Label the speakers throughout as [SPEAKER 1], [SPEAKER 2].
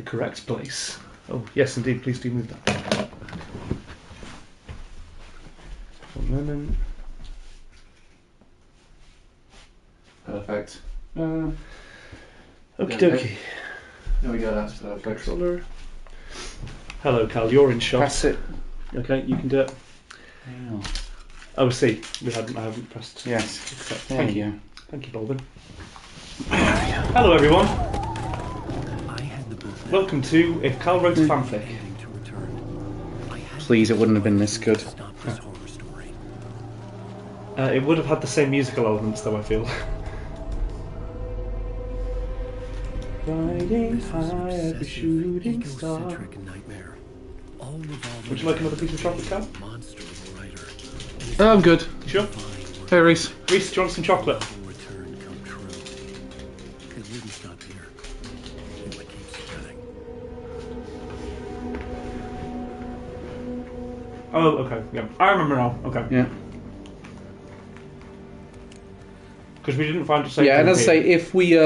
[SPEAKER 1] correct place. Oh, yes, indeed. Please do move that. 1 moment.
[SPEAKER 2] Perfect.
[SPEAKER 1] Okie dokie.
[SPEAKER 2] There we go, that's perfect.
[SPEAKER 1] Controller. Hello, Cal. You're in shot.
[SPEAKER 2] Press it.
[SPEAKER 1] Okay, you can do it.
[SPEAKER 2] Yeah.
[SPEAKER 1] Oh, see. I haven't pressed.
[SPEAKER 2] Yes.
[SPEAKER 1] Accept.
[SPEAKER 2] There
[SPEAKER 1] Thank
[SPEAKER 2] you
[SPEAKER 1] you.
[SPEAKER 2] go.
[SPEAKER 1] Thank you, Bolvin. Hello, everyone. Welcome to If Cal Wrote a Fanfic.
[SPEAKER 2] Please, it wouldn't have been this good.
[SPEAKER 1] It would have had the same musical elements, though, I feel. Riding high at the shooting star. Would you like another piece of chocolate, Cal?
[SPEAKER 2] Oh, I'm good.
[SPEAKER 1] You sure?
[SPEAKER 2] Hey, Reese.
[SPEAKER 1] Reese, do you want some chocolate? Oh, okay. Yeah, I remember now. Okay.
[SPEAKER 2] Yeah.
[SPEAKER 1] Because we didn't find a safe.
[SPEAKER 2] Yeah, and as I say, if we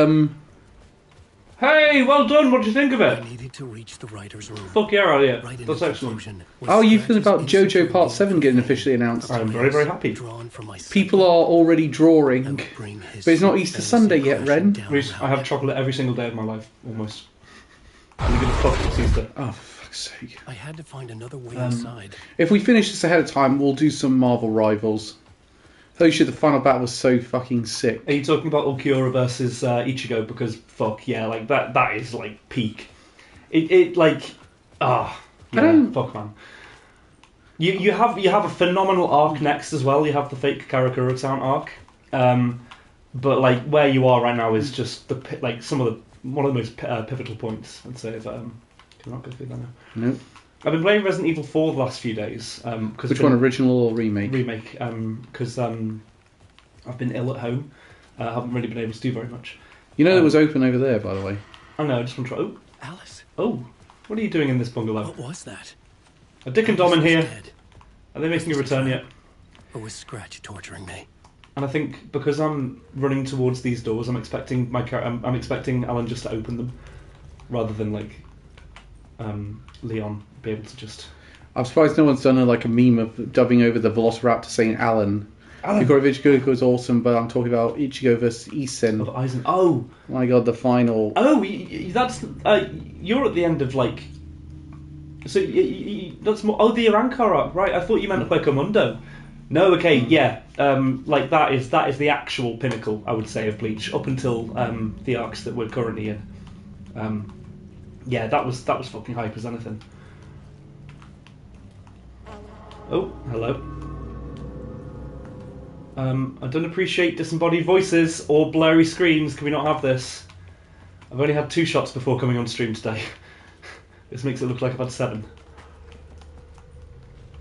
[SPEAKER 1] Hey, well done. What do you think of it?
[SPEAKER 3] Needed to reach the writer's room.
[SPEAKER 1] Fuck yeah, Elliot.
[SPEAKER 3] Right in
[SPEAKER 1] That's
[SPEAKER 3] the
[SPEAKER 1] excellent.
[SPEAKER 3] conclusion,
[SPEAKER 2] how are you feeling about JoJo Part 7 getting officially announced?
[SPEAKER 1] I'm very, very happy.
[SPEAKER 3] drawn from my
[SPEAKER 2] People are already drawing,
[SPEAKER 3] psyche, bring his
[SPEAKER 2] but it's not Easter
[SPEAKER 3] fantasy
[SPEAKER 2] Sunday yet,
[SPEAKER 3] crashing
[SPEAKER 2] Ren.
[SPEAKER 3] down
[SPEAKER 1] Reese, I have
[SPEAKER 3] around
[SPEAKER 1] chocolate every single day of my life, almost. I'm gonna fuck it's Easter.
[SPEAKER 2] Oh, for fuck's sake.
[SPEAKER 3] I had to find another way inside.
[SPEAKER 2] If we finish this ahead of time, we'll do some Marvel Rivals. Holy shit, the final battle was so fucking sick.
[SPEAKER 1] Are you talking about Ulquiorra versus Ichigo? Because fuck yeah, like that is like peak. It like
[SPEAKER 2] I
[SPEAKER 1] yeah,
[SPEAKER 2] don't-
[SPEAKER 1] fuck man. You have a phenomenal arc next as well. You have the fake Karakura Town arc, but like where you are right now is just one of the most pivotal points. I'd say. Can I not go through that now?
[SPEAKER 2] Nope.
[SPEAKER 1] I've been playing Resident Evil 4 the last few days.
[SPEAKER 2] Which one, original or remake?
[SPEAKER 1] Remake, because I've been ill at home. I haven't really been able to do very much.
[SPEAKER 2] You know it was open over there, by the way.
[SPEAKER 1] I know, I just want to try...
[SPEAKER 3] Alice,
[SPEAKER 1] Oh, what are you doing in this bungalow?
[SPEAKER 3] what was that?
[SPEAKER 1] A Dick and Dom in
[SPEAKER 3] Alice was
[SPEAKER 1] here.
[SPEAKER 3] dead.
[SPEAKER 1] Are they making a return yet?
[SPEAKER 3] Or was Scratch torturing me?
[SPEAKER 1] And I think because I'm running towards these doors, I'm expecting I'm expecting Alan just to open them, rather than like Leon be able to just...
[SPEAKER 2] I'm surprised no one's done a meme of dubbing over the Velociraptor saying Alan. Ichigo is awesome, but I'm talking about Ichigo versus Isen.
[SPEAKER 1] Of Eisen. Oh!
[SPEAKER 2] My god, the final.
[SPEAKER 1] Oh, that's... you're at the end of like... So that's more... Oh, the Arankar arc, right. I thought you meant Hueco No, okay, yeah. Like that is the actual pinnacle, I would say, of Bleach, up until the arcs that we're currently in. Yeah, that was fucking hype as anything. Oh, hello. I don't appreciate disembodied voices or blurry screens. Can we not have this? I've only had 2 shots before coming on stream today. This makes it look like I've had 7.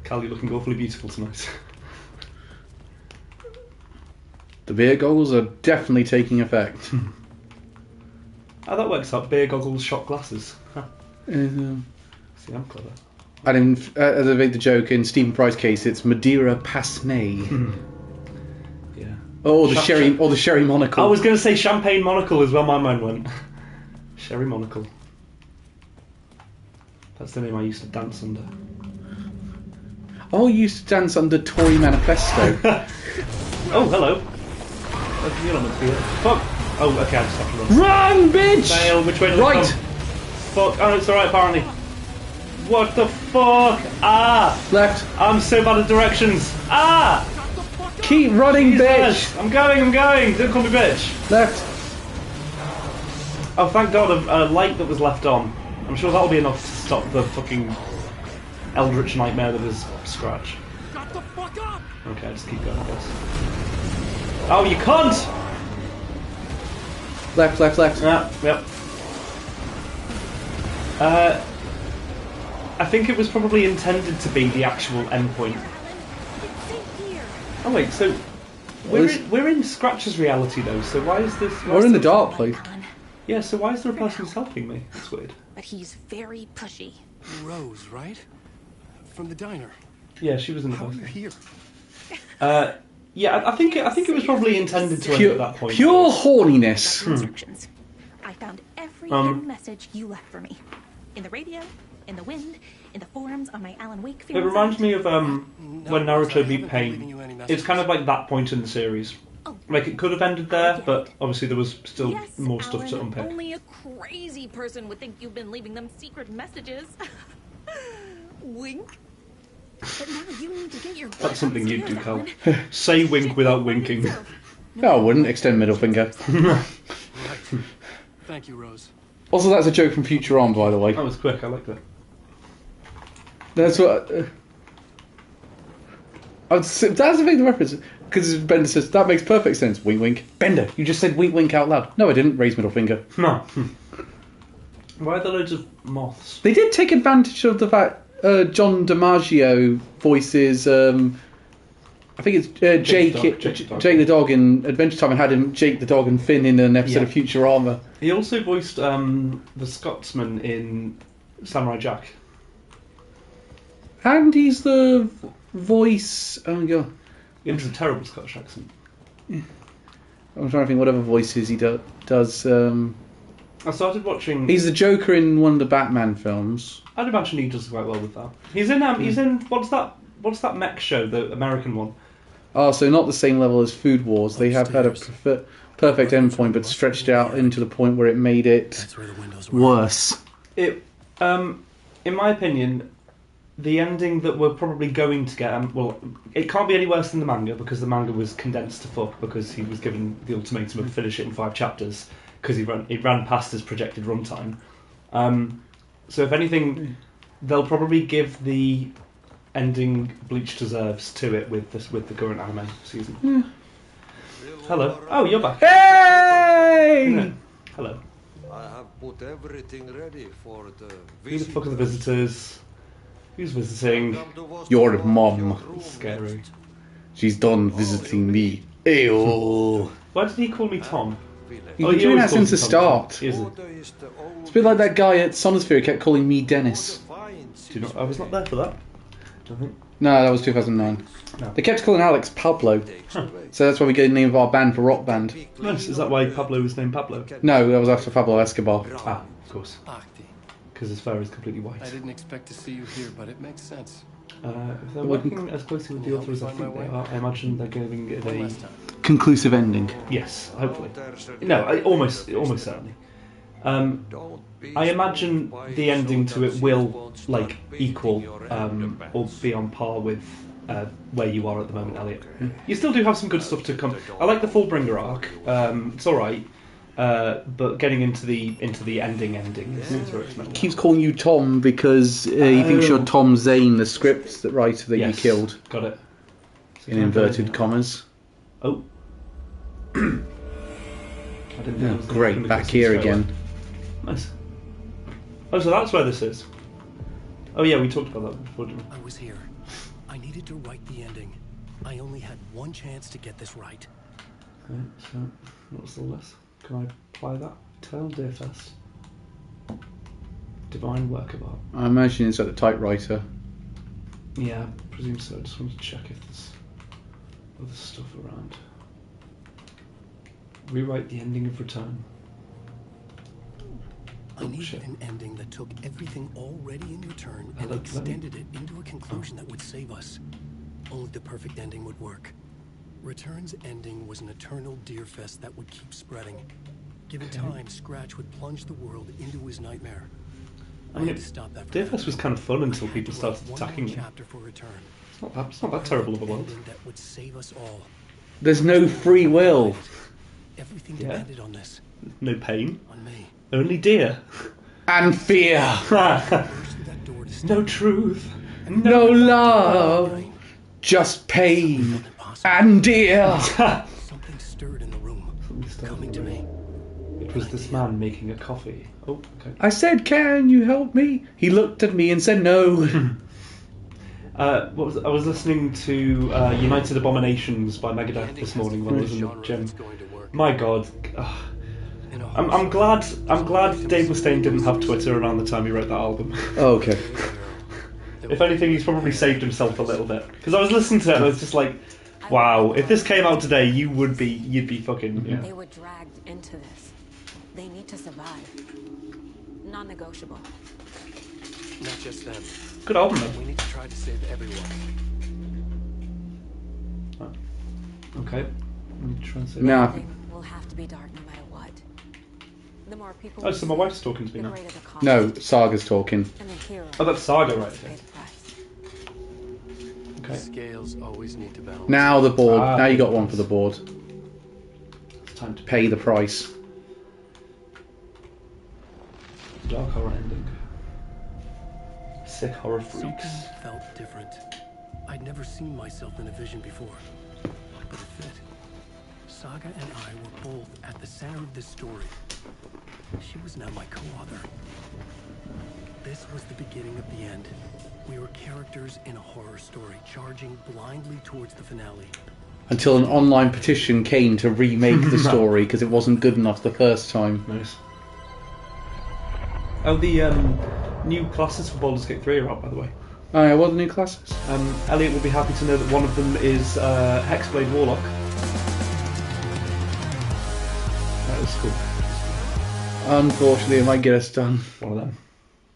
[SPEAKER 1] Cal, you're looking awfully beautiful tonight.
[SPEAKER 2] The beer goggles are definitely taking effect.
[SPEAKER 1] How that works out, beer goggles, shot glasses. Huh. See, I'm clever.
[SPEAKER 2] And as I made the joke, in Stephen Fry's case, it's Madeira Pasnay.
[SPEAKER 1] Yeah.
[SPEAKER 2] Oh, the sherry monocle.
[SPEAKER 1] I was going to say champagne monocle as well, my mind went. Sherry monocle. That's the name I used to dance under.
[SPEAKER 2] Oh, you used to dance under Tory Manifesto.
[SPEAKER 1] Oh, hello. You're not meant to be here. Fuck! Oh, okay, I just have to run.
[SPEAKER 2] Run, bitch!
[SPEAKER 1] Fail, which way did it
[SPEAKER 2] Right!
[SPEAKER 1] come? Fuck, oh, it's alright apparently. What the fuck? Ah!
[SPEAKER 2] Left.
[SPEAKER 1] I'm so bad at directions. Ah!
[SPEAKER 2] Keep running,
[SPEAKER 1] Jesus.
[SPEAKER 2] bitch!
[SPEAKER 1] I'm going! Don't call me bitch.
[SPEAKER 2] Left.
[SPEAKER 1] Oh, thank God, a light that was left on. I'm sure that'll be enough to stop the fucking eldritch nightmare that is Scratch.
[SPEAKER 4] Shut the fuck up!
[SPEAKER 1] Okay, just keep going, I guess. Oh, you cunt!
[SPEAKER 2] Left.
[SPEAKER 1] Yeah, yep. I think it was probably intended to be the actual endpoint.
[SPEAKER 4] It's safe here.
[SPEAKER 1] Oh wait, so we're in Scratch's reality though. So why is this?
[SPEAKER 2] We're in the dark place.
[SPEAKER 1] Yeah. So why is there a person who's helping me? That's weird.
[SPEAKER 4] But he's very pushy.
[SPEAKER 3] Rose, right? From the diner.
[SPEAKER 1] Yeah, she was in the
[SPEAKER 3] How are
[SPEAKER 1] first
[SPEAKER 3] you
[SPEAKER 1] one.
[SPEAKER 3] here?
[SPEAKER 1] Yeah, I think it was probably intended to end at that point.
[SPEAKER 2] Pure horniness.
[SPEAKER 4] Instructions. I found every hidden message you left for me. In the radio, in the wind, in the forums on my Alan Wake
[SPEAKER 1] It
[SPEAKER 4] field.
[SPEAKER 1] reminds me of when Naruto
[SPEAKER 3] I
[SPEAKER 1] beat
[SPEAKER 3] haven't been leaving you
[SPEAKER 1] Pain.
[SPEAKER 3] any
[SPEAKER 1] It's
[SPEAKER 3] messages.
[SPEAKER 1] kind of like that point in the series.
[SPEAKER 4] Oh.
[SPEAKER 1] Like, it could have ended there, but obviously there was still
[SPEAKER 4] Yes,
[SPEAKER 1] more stuff
[SPEAKER 4] Alan,
[SPEAKER 1] to unpick.
[SPEAKER 4] only a crazy person would think you've been leaving them secret messages. Wink. But now you need to get your
[SPEAKER 1] That's something you'd do, Cal.
[SPEAKER 4] Alan.
[SPEAKER 1] Say wink without winking.
[SPEAKER 2] No, I wouldn't. Extend middle finger.
[SPEAKER 3] Right. Thank you, Rose.
[SPEAKER 2] Also, that's a joke from Futurama, by the way.
[SPEAKER 1] That was quick, I like that.
[SPEAKER 2] That's what. That's the thing to reference. Because Bender says, that makes perfect sense. Wink, wink. Bender, you just said wink, wink out loud. No, I didn't. Raise middle finger.
[SPEAKER 1] No. Why are there loads of moths?
[SPEAKER 2] They did take advantage of the fact John DiMaggio voices. I think it's Jake the dog in Adventure Time, and had him Jake the dog and Finn in an episode
[SPEAKER 1] Yeah.
[SPEAKER 2] of Futurama.
[SPEAKER 1] He also voiced the Scotsman in Samurai Jack.
[SPEAKER 2] And he's the voice. Oh god,
[SPEAKER 1] He has a terrible Scottish accent.
[SPEAKER 2] I'm trying to think what other voices he does.
[SPEAKER 1] I started watching.
[SPEAKER 2] He's the Joker in one of the Batman films.
[SPEAKER 1] I'd imagine he does quite well with that. He's in. He's in. What's that mech show? The American one.
[SPEAKER 2] Oh, so not the same level as Food Wars. They have had a perfect endpoint, but stretched out into the point where it made it
[SPEAKER 3] That's where the windows were.
[SPEAKER 2] worse.
[SPEAKER 1] It. In my opinion, the ending that we're probably going to get. Well, it can't be any worse than the manga because the manga was condensed to fuck because he was given the ultimatum of finish it in 5 chapters because he ran past his projected runtime. So if anything, they'll probably give the ending Bleach deserves to it with the current anime season. Hello. Oh, you're back.
[SPEAKER 2] Hey!
[SPEAKER 1] Yeah. Hello.
[SPEAKER 5] I have put everything ready for the
[SPEAKER 1] Who the fuck are the visitors? Who's visiting?
[SPEAKER 2] Your mom.
[SPEAKER 1] Scary.
[SPEAKER 2] She's done visiting me. Ew.
[SPEAKER 1] Why did he call me Tom?
[SPEAKER 2] He's
[SPEAKER 1] Oh,
[SPEAKER 2] been
[SPEAKER 1] he
[SPEAKER 2] doing
[SPEAKER 1] always
[SPEAKER 2] that since the
[SPEAKER 1] calls
[SPEAKER 2] start.
[SPEAKER 1] me Tom. He isn't.
[SPEAKER 2] It's a bit like that guy at Sonosphere who kept calling me Dennis.
[SPEAKER 1] Do you know? I was not there for that. I think.
[SPEAKER 2] No, that was 2009.
[SPEAKER 1] No.
[SPEAKER 2] They kept calling Alex Pablo. So that's why we gave the name of our band for Rock Band.
[SPEAKER 1] Nice. Is that why Pablo was named Pablo?
[SPEAKER 2] No, that was after Pablo Escobar.
[SPEAKER 1] Ah, of course.
[SPEAKER 3] Bhakti.
[SPEAKER 1] Because his fur is completely white.
[SPEAKER 3] I didn't expect to see you here, but it makes sense.
[SPEAKER 1] If they're working as closely with the author as I think they are, I imagine they're giving it
[SPEAKER 3] One
[SPEAKER 1] a
[SPEAKER 3] last time.
[SPEAKER 2] Conclusive ending.
[SPEAKER 1] yes. Hopefully. No, almost certainly. I imagine the ending to it will like equal or be on par with where you are at the moment, Elliot. You still do have some good stuff to come. I like the Fullbringer arc. It's all right, but getting into the ending is where it's meant to be.
[SPEAKER 2] Keeps calling you Tom because he thinks you're Tom Zane, the script writer that you
[SPEAKER 1] Yes,
[SPEAKER 2] killed,
[SPEAKER 1] got it.
[SPEAKER 2] in inverted commas.
[SPEAKER 1] Oh. I didn't know it was
[SPEAKER 2] Great,
[SPEAKER 1] gonna
[SPEAKER 2] back
[SPEAKER 1] get
[SPEAKER 2] here
[SPEAKER 1] straight away.
[SPEAKER 2] again.
[SPEAKER 1] Nice. Oh, so that's where this is. Oh yeah, we talked about that before, didn't we?
[SPEAKER 3] I was here. I needed to write the ending. I only had one chance to get this right.
[SPEAKER 1] Okay, so what's the list? Can I apply that? Eternal Dearfest. Divine work of art.
[SPEAKER 2] I imagine it's at the typewriter.
[SPEAKER 1] Yeah, I presume so. I just wanted to check if there's other stuff around. Rewrite the ending of Return.
[SPEAKER 3] I
[SPEAKER 1] Oh,
[SPEAKER 3] needed
[SPEAKER 1] shit.
[SPEAKER 3] an ending that took everything already in Return
[SPEAKER 1] Oh,
[SPEAKER 3] and
[SPEAKER 1] let me-
[SPEAKER 3] extended it into a conclusion that would save us. Only the perfect ending would work. Return's ending was an eternal Deerfest that would keep spreading. Given time, Scratch would plunge the world into his nightmare.
[SPEAKER 1] I mean,
[SPEAKER 3] had to stop that from
[SPEAKER 1] Dearfest was
[SPEAKER 3] happening.
[SPEAKER 1] kind of fun until
[SPEAKER 3] I had
[SPEAKER 1] people
[SPEAKER 3] to write
[SPEAKER 1] started
[SPEAKER 3] one
[SPEAKER 1] attacking
[SPEAKER 3] more
[SPEAKER 1] me.
[SPEAKER 3] chapter for Return.
[SPEAKER 1] It's not that terrible of a world.
[SPEAKER 3] Ending that would save us all.
[SPEAKER 2] There's no free will.
[SPEAKER 3] Everything
[SPEAKER 1] Yeah.
[SPEAKER 3] depended on this,
[SPEAKER 1] No pain,
[SPEAKER 3] on me.
[SPEAKER 1] only deer.
[SPEAKER 2] And fear.
[SPEAKER 3] Burst through that door to
[SPEAKER 1] No truth.
[SPEAKER 2] No love. Just pain. And dear.
[SPEAKER 3] Something stirred in the room, coming to me.
[SPEAKER 1] It was this man making a coffee. Oh, okay.
[SPEAKER 2] I said, can you help me? He looked at me and said no.
[SPEAKER 1] I was listening to United Abominations by Megadeth this morning when I was in the gym. My God, ugh. I'm glad Dave Mustaine didn't have Twitter around the time he wrote that album.
[SPEAKER 2] Oh, okay.
[SPEAKER 1] If anything, he's probably saved himself a little bit. Because I was listening to it and I was just like, wow, if this came out today, you'd be fucking. Yeah.
[SPEAKER 6] They were dragged into this. They need to survive. Non-negotiable.
[SPEAKER 3] Not just them.
[SPEAKER 1] Good album though.
[SPEAKER 3] We need to try to save everyone.
[SPEAKER 1] Okay. Let me try and say
[SPEAKER 2] Now,
[SPEAKER 6] Everything will have to be dark no matter what. The more people.
[SPEAKER 1] Oh,
[SPEAKER 6] we
[SPEAKER 1] so my
[SPEAKER 6] save,
[SPEAKER 1] wife's talking to me
[SPEAKER 6] the
[SPEAKER 1] now.
[SPEAKER 6] greater the cost.
[SPEAKER 2] no, Saga's talking.
[SPEAKER 6] And the hero.
[SPEAKER 1] Oh, that's Saga, right?
[SPEAKER 6] must pay the price.
[SPEAKER 1] Okay.
[SPEAKER 3] Scales always need to balance.
[SPEAKER 2] Now the board.
[SPEAKER 1] Ah,
[SPEAKER 2] Now you got one for the board.
[SPEAKER 1] It's time to
[SPEAKER 2] Pay the price.
[SPEAKER 1] dark horror ending. Sick horror freaks.
[SPEAKER 3] Something felt different. I'd never seen myself in a vision before, but it fit. Saga and I were both at the center of this story. She was now my co-author. This was the beginning of the end. We were characters in a horror story, charging blindly towards the finale.
[SPEAKER 2] Until an online petition came to remake the story because it wasn't good enough the first time.
[SPEAKER 1] Nice. Oh, the new classes for Baldur's Gate 3 are out, by the way.
[SPEAKER 2] Oh yeah, what are the new classes?
[SPEAKER 1] Elliot will be happy to know that one of them is Hexblade Warlock. That is cool.
[SPEAKER 2] Unfortunately, it might get us done.
[SPEAKER 1] One of them.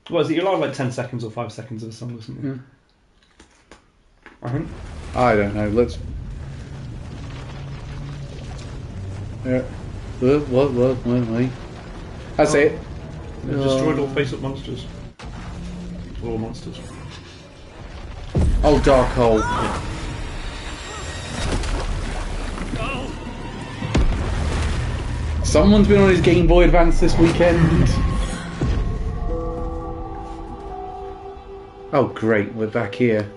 [SPEAKER 1] What is it? You're allowed like 10 seconds or 5 seconds of a song or something. I think.
[SPEAKER 2] I don't know. Let's. Yeah. What? That's it.
[SPEAKER 1] They've destroyed all face-up monsters. All monsters.
[SPEAKER 2] Oh, Dark Hole. Someone's been on his Game Boy Advance this weekend. Oh, great. We're back here.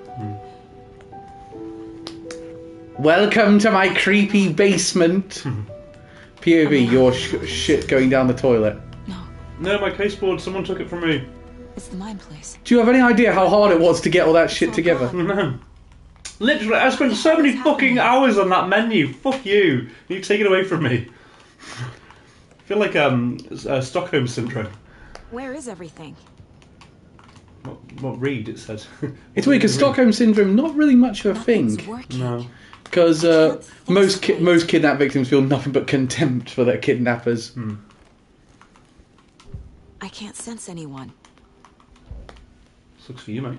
[SPEAKER 2] Welcome to my creepy basement. POV, your shit going down the toilet.
[SPEAKER 1] No, my caseboard, someone took it from me.
[SPEAKER 6] It's the mine place.
[SPEAKER 2] Do you have any idea how hard it was to get all that shit together?
[SPEAKER 1] No. Literally, I spent so many fucking hours on that menu. Fuck you. You take it away from me. I feel like Stockholm Syndrome.
[SPEAKER 6] Where is everything?
[SPEAKER 1] What read, it said.
[SPEAKER 2] It's weird because Stockholm Syndrome, not really much of a
[SPEAKER 6] Nothing's
[SPEAKER 2] thing.
[SPEAKER 6] working.
[SPEAKER 1] No.
[SPEAKER 2] Because most kidnap victims feel nothing but contempt for their kidnappers.
[SPEAKER 6] I can't sense anyone.
[SPEAKER 1] Sucks for you, mate.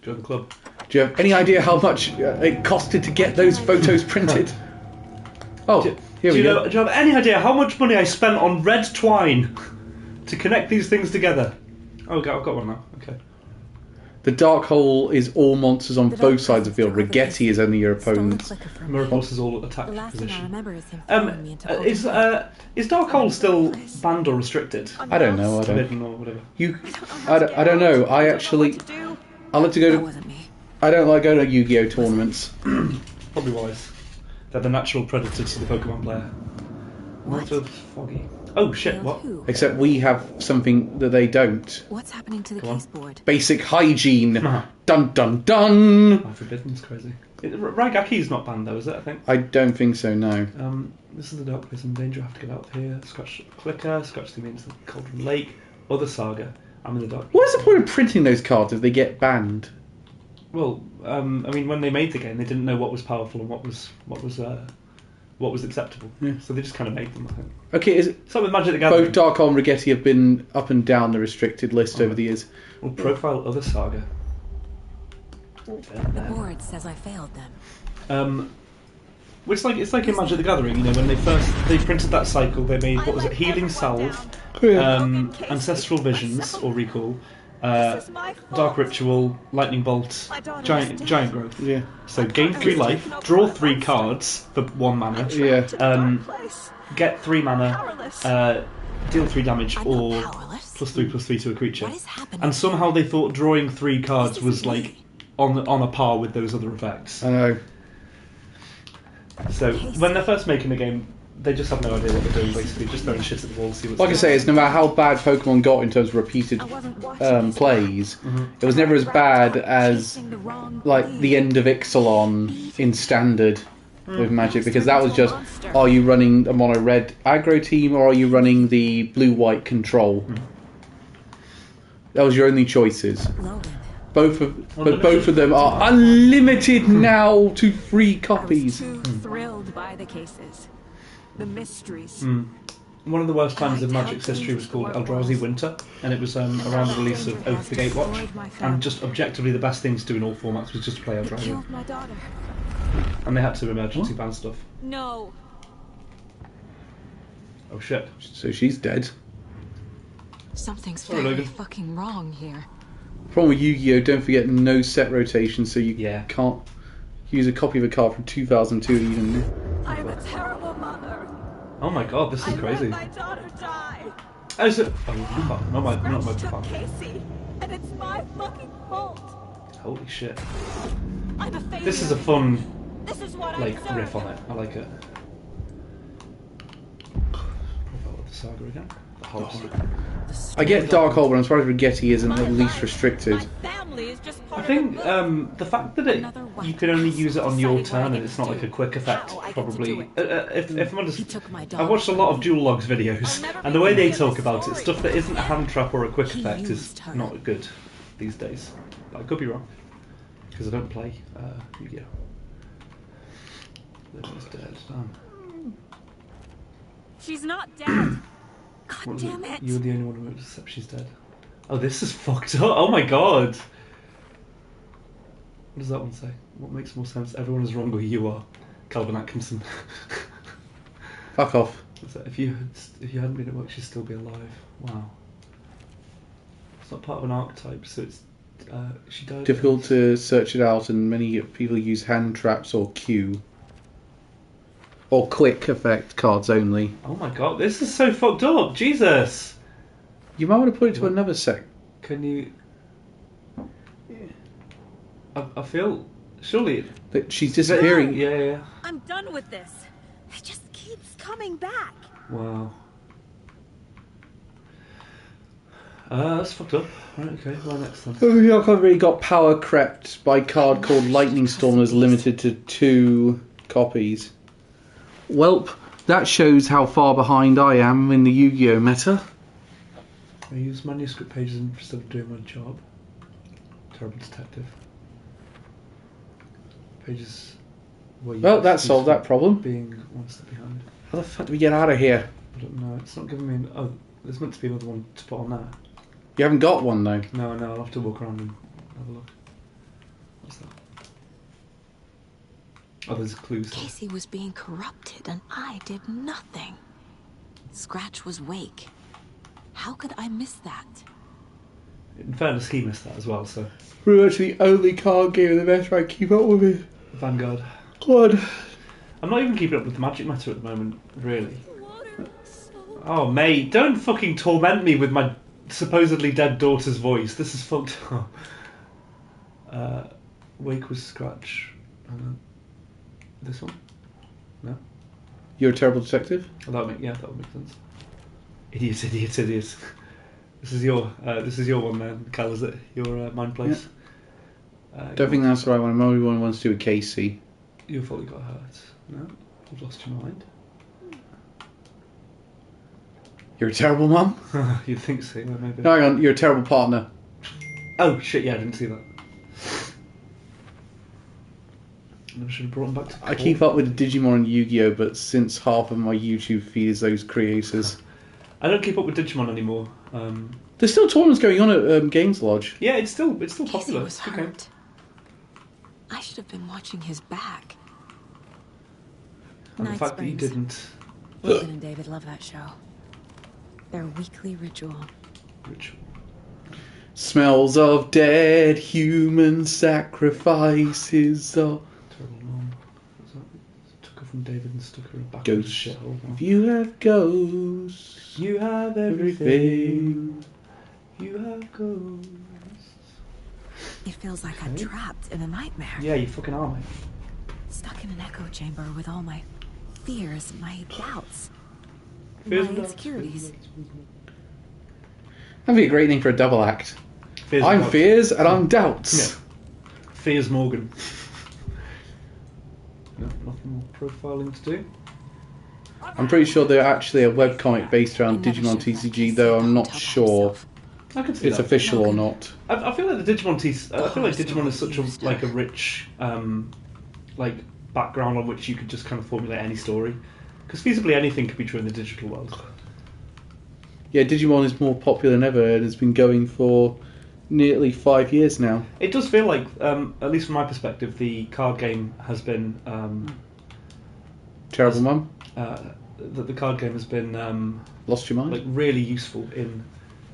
[SPEAKER 1] Join the club.
[SPEAKER 2] Do you have any idea how much it costed to get those photos printed? Oh, here we go.
[SPEAKER 1] Do you have any idea how much money I spent on red twine to connect these things together? Oh, I've got one now. Okay.
[SPEAKER 2] The Dark Hole is all monsters on both sides of the field. Rigetti is only your opponent.
[SPEAKER 1] Miracles is all attack
[SPEAKER 6] The last thing I
[SPEAKER 1] position.
[SPEAKER 6] remember is him following me into
[SPEAKER 1] Is Dark Hole still banned or restricted?
[SPEAKER 2] I don't know. I don't.
[SPEAKER 1] Forbidden or whatever.
[SPEAKER 2] I don't know. I actually. I like to go
[SPEAKER 6] That
[SPEAKER 2] to.
[SPEAKER 6] wasn't me.
[SPEAKER 2] I don't like going to Yu-Gi-Oh tournaments.
[SPEAKER 1] Probably wise. They're the natural predators to the Pokemon player. What of Foggy? Oh shit! What?
[SPEAKER 6] Who?
[SPEAKER 2] Except we have something that they don't.
[SPEAKER 6] What's happening to the
[SPEAKER 1] on.
[SPEAKER 6] case board?
[SPEAKER 2] Basic hygiene.
[SPEAKER 1] Uh-huh.
[SPEAKER 2] Dun dun dun.
[SPEAKER 1] Oh, forbidden's crazy. Raigaki's not banned though, is it? I think.
[SPEAKER 2] I don't think so. No.
[SPEAKER 1] This is the dark place. I'm in danger. I have to get out of here. Scratch clicker. Scratch the means the Cauldron Lake. Other saga. I'm in the dark.
[SPEAKER 2] What is the point of printing those cards if they get banned?
[SPEAKER 1] Well, I mean, when they made the game, they didn't know what was powerful and what was acceptable.
[SPEAKER 2] Yeah.
[SPEAKER 1] So they just kind of made them. I think.
[SPEAKER 2] Okay, is it,
[SPEAKER 1] It's like with Magic the Gathering.
[SPEAKER 2] both Dark Hole and Rigetti have been up and down the restricted list over the years.
[SPEAKER 1] Well, profile other saga.
[SPEAKER 6] The board says I failed them.
[SPEAKER 1] It's like in Magic the Gathering, you know, when they printed that cycle, they made, what was it, Healing Salve, Ancestral Visions, or Recall, Dark Ritual, Lightning Bolt, Giant Growth.
[SPEAKER 2] Yeah.
[SPEAKER 1] So gain 3 life, draw 3 cards for 1 mana,
[SPEAKER 2] Yeah.
[SPEAKER 1] get 3 mana, deal 3 damage,
[SPEAKER 6] I'm
[SPEAKER 1] or
[SPEAKER 6] not powerless.
[SPEAKER 1] +3/+3 to a creature.
[SPEAKER 6] What is happening?
[SPEAKER 1] And somehow they thought drawing 3 cards was like on a par with those other effects.
[SPEAKER 2] I know.
[SPEAKER 1] So when they're first making the game, they just have no idea what they're doing. Basically, just throwing shit at the wall to see what's.
[SPEAKER 2] Like I say, it's no matter how bad Pokemon got in terms of repeated
[SPEAKER 6] I wasn't watching these
[SPEAKER 2] plays,
[SPEAKER 1] Mm-hmm.
[SPEAKER 2] it was never as bad as
[SPEAKER 6] Chasing the wrong
[SPEAKER 2] like
[SPEAKER 6] lead.
[SPEAKER 2] the end of Ixalan in Standard with Magic, because that was just, are you running a mono red aggro team or are you running the blue white control? That was your only choices.
[SPEAKER 6] Logan.
[SPEAKER 2] Both of them are unlimited now to free
[SPEAKER 7] I was
[SPEAKER 2] copies.
[SPEAKER 7] too thrilled by the cases, the mysteries.
[SPEAKER 1] one of the worst times in Magic's history was called Eldrazi Winter, and it was around the release of Oath the Gatewatch. And just objectively, the best thing to do in all formats was just to play Eldrazi.
[SPEAKER 6] Killed my daughter.
[SPEAKER 1] And they had to emergency ban stuff.
[SPEAKER 4] No.
[SPEAKER 1] Oh shit.
[SPEAKER 2] So she's dead.
[SPEAKER 6] Something's
[SPEAKER 1] Sorry,
[SPEAKER 6] very
[SPEAKER 1] Logan.
[SPEAKER 6] fucking wrong here.
[SPEAKER 2] Problem with Yu-Gi-Oh! Don't forget no set rotation, so you
[SPEAKER 1] Yeah.
[SPEAKER 2] can't use a copy of a card from 2002 even.
[SPEAKER 6] I'm a terrible mother.
[SPEAKER 1] Oh my god, this is crazy.
[SPEAKER 6] my daughter die.
[SPEAKER 1] Oh, is it? Oh, not my father.
[SPEAKER 6] Casey, and it's my fucking fault.
[SPEAKER 1] Holy shit.
[SPEAKER 6] I'm a failure.
[SPEAKER 1] This is a fun,
[SPEAKER 6] This is what
[SPEAKER 1] riff on it. I like it. Profile of the saga again. The whole
[SPEAKER 2] I get Darkhold, but I'm surprised Rigetti isn't at least restricted.
[SPEAKER 6] family is just
[SPEAKER 1] I think the fact that you can only use it on your turn and it's not like a quick effect,
[SPEAKER 6] How I get to
[SPEAKER 1] probably.
[SPEAKER 6] do it.
[SPEAKER 1] If I'm honest,
[SPEAKER 6] He took my
[SPEAKER 1] I've
[SPEAKER 6] daughter.
[SPEAKER 1] watched a lot of Dual Logs videos,
[SPEAKER 6] I'll never
[SPEAKER 1] and the way they
[SPEAKER 6] forget
[SPEAKER 1] talk
[SPEAKER 6] the
[SPEAKER 1] about it,
[SPEAKER 6] story.
[SPEAKER 1] stuff that isn't a hand trap or a quick
[SPEAKER 6] He
[SPEAKER 1] effect is
[SPEAKER 6] used her.
[SPEAKER 1] not good these days. But I could be wrong, because I don't play Yu-Gi-Oh! Living's dead. Damn.
[SPEAKER 4] She's not dead.
[SPEAKER 1] What
[SPEAKER 6] God
[SPEAKER 1] was
[SPEAKER 6] damn it.
[SPEAKER 1] You're the only one who would accept she's dead. Oh, this is fucked up. Oh my god. What does that one say? What makes more sense? Everyone is wrong or you are. Calvin Atkinson.
[SPEAKER 2] Fuck off.
[SPEAKER 1] So if you hadn't been at work, she'd still be alive. Wow. It's not part of an archetype, so it's she died.
[SPEAKER 2] Difficult to search it out, and many people use hand traps or Q. Or quick effect cards only.
[SPEAKER 1] Oh my god, this is so fucked up. Jesus.
[SPEAKER 2] You might want to put it to another sec.
[SPEAKER 1] Can you? I feel surely.
[SPEAKER 2] But she's disappearing.
[SPEAKER 1] Yeah.
[SPEAKER 4] I'm done with this. It just keeps coming back.
[SPEAKER 1] Wow. That's fucked up. Right, okay, well next then.
[SPEAKER 2] Oh, yeah, I've really got power crept by card called Lightning Storm that's limited to 2 copies. Welp, that shows how far behind I am in the Yu-Gi-Oh! Meta.
[SPEAKER 1] I use manuscript pages instead of doing my job. Terrible detective. Pages.
[SPEAKER 2] Well, that solved that problem.
[SPEAKER 1] Being one step behind.
[SPEAKER 2] How the fuck do we get out of here?
[SPEAKER 1] I don't know. It's not giving me. Oh, there's meant to be another one to put on there.
[SPEAKER 2] You haven't got one though.
[SPEAKER 1] No, I'll have to walk around and have a look. What's that? Oh, there's clues. Here.
[SPEAKER 6] Casey was being corrupted and I did nothing. Scratch was Wake. How could I miss that?
[SPEAKER 1] In fairness, he missed that as well. So
[SPEAKER 2] Pretty much the only card game in the meta I keep up with it.
[SPEAKER 1] Vanguard.
[SPEAKER 2] God.
[SPEAKER 1] I'm not even keeping up with the Magic meta at the moment, really. Oh, mate, don't fucking torment me with my supposedly dead daughter's voice. This is fucked up. Wake was Scratch. This one? No?
[SPEAKER 2] You're a terrible detective?
[SPEAKER 1] Oh, that would make sense. Idiots. This is your one then, Cal, is it? Your Mind Place?
[SPEAKER 2] Don't think that's the right one. Maybe one wants to do with Casey.
[SPEAKER 1] You thought you got hurt. No? You've lost your mind.
[SPEAKER 2] You're a terrible mum?
[SPEAKER 1] You'd think so, yeah, maybe.
[SPEAKER 2] No, hang on, you're a terrible partner.
[SPEAKER 1] Oh, shit, yeah, I didn't see that. I should have brought them back to
[SPEAKER 2] I keep up with Digimon and Yu-Gi-Oh, but since half of my YouTube feed is those creators.
[SPEAKER 1] I don't keep up with Digimon anymore.
[SPEAKER 2] There's still tournaments going on at Games Lodge.
[SPEAKER 1] Yeah, it's still
[SPEAKER 6] Casey
[SPEAKER 1] popular.
[SPEAKER 6] was
[SPEAKER 1] Okay.
[SPEAKER 6] hurt. I should have been watching his back.
[SPEAKER 1] And the
[SPEAKER 6] Night
[SPEAKER 1] fact that you
[SPEAKER 6] Springs.
[SPEAKER 1] didn't.
[SPEAKER 6] Logan and David love that show. Their weekly ritual.
[SPEAKER 1] Ritual.
[SPEAKER 2] Smells of dead human sacrifices.
[SPEAKER 1] Terrible mom. What's that? Took her from David and stuck her back in the
[SPEAKER 2] Ghosts.
[SPEAKER 1] shithole.
[SPEAKER 2] If you have ghosts,
[SPEAKER 1] You have
[SPEAKER 2] everything.
[SPEAKER 1] You have ghosts.
[SPEAKER 6] It feels like I'm
[SPEAKER 1] Okay.
[SPEAKER 6] trapped in a nightmare.
[SPEAKER 1] Yeah, you fucking are, mate.
[SPEAKER 6] Stuck in an echo chamber with all my fears, my doubts,
[SPEAKER 1] Fears
[SPEAKER 6] my
[SPEAKER 1] and doubts,
[SPEAKER 6] insecurities.
[SPEAKER 2] That'd be a great name for a double act.
[SPEAKER 1] Fears
[SPEAKER 2] I'm
[SPEAKER 1] and
[SPEAKER 2] fears and I'm doubts.
[SPEAKER 1] Yeah. Fears Morgan. No, nothing more profiling to do.
[SPEAKER 2] I'm pretty sure they're actually a webcomic based
[SPEAKER 6] I
[SPEAKER 2] around
[SPEAKER 6] never
[SPEAKER 2] Digimon
[SPEAKER 6] should let
[SPEAKER 2] TCG,
[SPEAKER 6] Casey
[SPEAKER 2] though I'm not
[SPEAKER 6] tell
[SPEAKER 2] sure
[SPEAKER 6] himself.
[SPEAKER 1] I can see
[SPEAKER 2] it's
[SPEAKER 1] that.
[SPEAKER 2] official or
[SPEAKER 6] Logan.
[SPEAKER 2] not.
[SPEAKER 1] I feel like the Digimon I feel like
[SPEAKER 6] course
[SPEAKER 1] Digimon is such a
[SPEAKER 6] used
[SPEAKER 1] like a
[SPEAKER 6] her.
[SPEAKER 1] rich like background on which you could just kind of formulate any story. Because feasibly anything could be true in the digital world.
[SPEAKER 2] Yeah, Digimon is more popular than ever and has been going for nearly 5 years now.
[SPEAKER 1] It does feel like, at least from my perspective, the card game has been
[SPEAKER 2] Terrible Mum?
[SPEAKER 1] the card game has been
[SPEAKER 2] Lost your mind?
[SPEAKER 1] like really useful in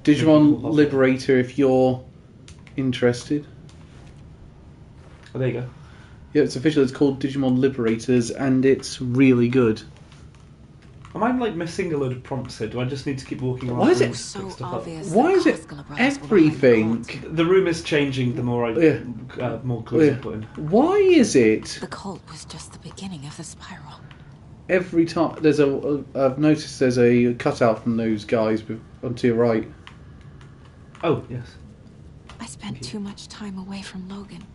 [SPEAKER 2] Digimon Liberator, if you're interested.
[SPEAKER 1] Oh, there you go.
[SPEAKER 2] Yeah, it's official. It's called Digimon Liberators, and it's really good.
[SPEAKER 1] Am I like missing a load of prompts here? Do I just need to keep walking around?
[SPEAKER 2] Why is it
[SPEAKER 1] rooms to pick
[SPEAKER 6] So
[SPEAKER 1] stuff up?
[SPEAKER 6] obvious.
[SPEAKER 2] Why
[SPEAKER 6] that
[SPEAKER 2] is it
[SPEAKER 6] Haskell brothers were behind
[SPEAKER 2] everything?
[SPEAKER 6] the cult.
[SPEAKER 1] The room is changing the more more clues I put in.
[SPEAKER 2] Why is it
[SPEAKER 6] The cult was just the beginning of the spiral.
[SPEAKER 2] every time there's I've noticed there's a cutout from those guys onto your right.
[SPEAKER 1] Oh yes,
[SPEAKER 6] I spent too much time away from Logan.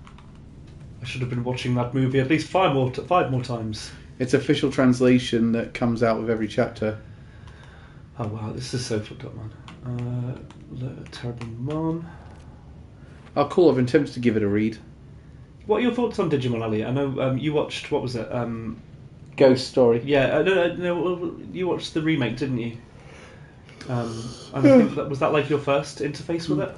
[SPEAKER 1] I should have been watching that movie at least five more times.
[SPEAKER 2] It's official translation that comes out with every chapter.
[SPEAKER 1] Oh wow, this is so fucked up, man. Terrible Mom.
[SPEAKER 2] Oh, cool! I've been tempted to give it a read.
[SPEAKER 1] What are your thoughts on Digimon, Ali? I know you watched, what was it?
[SPEAKER 2] Ghost Story.
[SPEAKER 1] Yeah, no, you watched the remake, didn't you? And I think was that like your first interface with it?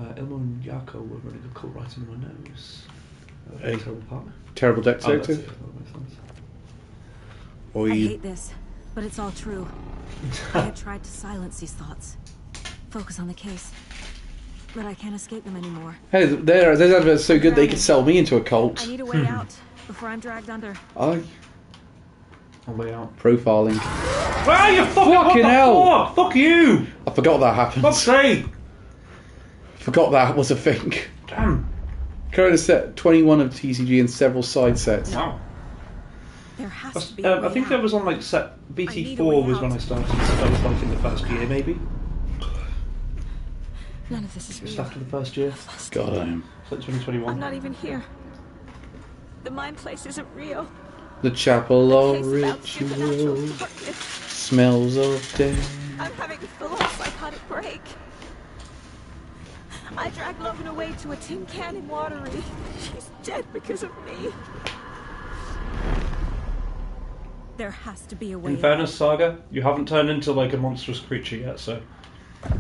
[SPEAKER 1] Ilmo and Yako were running a cult right under my nose.
[SPEAKER 2] Hey.
[SPEAKER 1] Terrible partner.
[SPEAKER 2] Terrible Deck
[SPEAKER 1] Oh, that's
[SPEAKER 2] Detective.
[SPEAKER 1] it. That makes sense.
[SPEAKER 2] Or
[SPEAKER 7] I
[SPEAKER 2] you-
[SPEAKER 7] hate this, but it's all true. I had tried to silence these thoughts. Focus on the case. But I can't escape them anymore.
[SPEAKER 2] Hey, those adverts are so good they could sell me into a
[SPEAKER 7] I
[SPEAKER 2] cult.
[SPEAKER 7] need a way out before I'm dragged under.
[SPEAKER 2] Oh,
[SPEAKER 1] On way out.
[SPEAKER 2] profiling.
[SPEAKER 1] Ah, you fucking what
[SPEAKER 2] Fucking
[SPEAKER 1] the
[SPEAKER 2] hell!
[SPEAKER 1] fuck? Fuck you!
[SPEAKER 2] I forgot that happened.
[SPEAKER 1] Fuck's sake!
[SPEAKER 2] Forgot that was a thing.
[SPEAKER 1] Damn.
[SPEAKER 2] Current set 21 of TCG and several side sets.
[SPEAKER 1] Wow.
[SPEAKER 7] There has to be a way
[SPEAKER 1] I think
[SPEAKER 7] out.
[SPEAKER 1] that was on like set
[SPEAKER 7] I need a
[SPEAKER 1] BT4
[SPEAKER 7] way
[SPEAKER 1] was
[SPEAKER 7] out.
[SPEAKER 1] when I started. So that was like in the first year, maybe.
[SPEAKER 7] None of this is
[SPEAKER 1] Just
[SPEAKER 7] real.
[SPEAKER 1] after the first year.
[SPEAKER 2] God, I am.
[SPEAKER 1] It's like 2021.
[SPEAKER 7] I'm not even here. The mind place isn't real.
[SPEAKER 2] The chapel
[SPEAKER 7] The
[SPEAKER 2] of
[SPEAKER 7] case about supernatural
[SPEAKER 2] ritual
[SPEAKER 7] darkness.
[SPEAKER 2] smells of death.
[SPEAKER 7] I'm having a full psychotic break. I dragged Logan away to a tin can in Watery. She's dead because of me. There has to be a way
[SPEAKER 1] In fairness, Saga, you haven't turned into like a monstrous creature yet, so
[SPEAKER 7] out.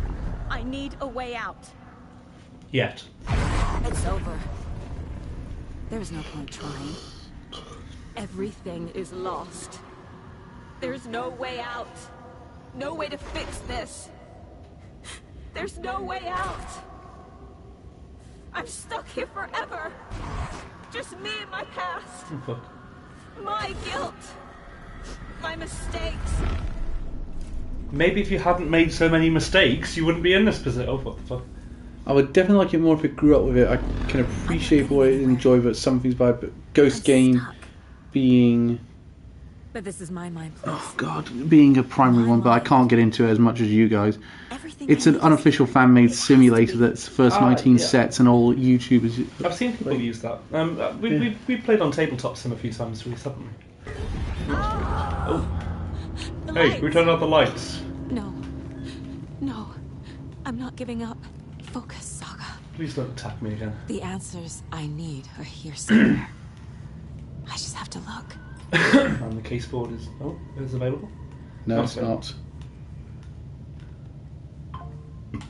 [SPEAKER 7] I need a way out.
[SPEAKER 1] yet.
[SPEAKER 7] It's over. There's no point trying. Everything is lost. There's no way out. No way to fix this. There's no way out. I'm stuck here forever. Just me and my past.
[SPEAKER 1] Oh, fuck.
[SPEAKER 7] My guilt. My mistakes.
[SPEAKER 1] Maybe if you hadn't made so many mistakes, you wouldn't be in this position. Oh, what the fuck?
[SPEAKER 2] I would definitely like it more if it grew up with it. I can appreciate what it enjoy, but some things by Ghost Game
[SPEAKER 7] Stuck.
[SPEAKER 2] being
[SPEAKER 7] But this is my mind place.
[SPEAKER 2] oh god, being a primary one, but I can't get into it as much as you guys.
[SPEAKER 7] Everything
[SPEAKER 2] It's
[SPEAKER 7] I
[SPEAKER 2] an
[SPEAKER 7] need
[SPEAKER 2] unofficial
[SPEAKER 7] is-
[SPEAKER 2] fan-made
[SPEAKER 7] it has to
[SPEAKER 2] simulator
[SPEAKER 7] be.
[SPEAKER 2] that's the first
[SPEAKER 1] Ah,
[SPEAKER 2] 19
[SPEAKER 1] yeah.
[SPEAKER 2] sets and all YouTubers.
[SPEAKER 1] I've seen people use that. We played on Tabletop Sim a few times recently. Oh.
[SPEAKER 7] The
[SPEAKER 1] Hey,
[SPEAKER 7] lights.
[SPEAKER 1] we turned out the lights.
[SPEAKER 6] No. No. I'm not giving up. Focus, Saga.
[SPEAKER 1] Please don't attack me again.
[SPEAKER 6] The answers I need are here somewhere. I just have to look.
[SPEAKER 1] And the case board is available.
[SPEAKER 2] No,
[SPEAKER 1] That's
[SPEAKER 2] it's
[SPEAKER 1] fair.
[SPEAKER 2] not.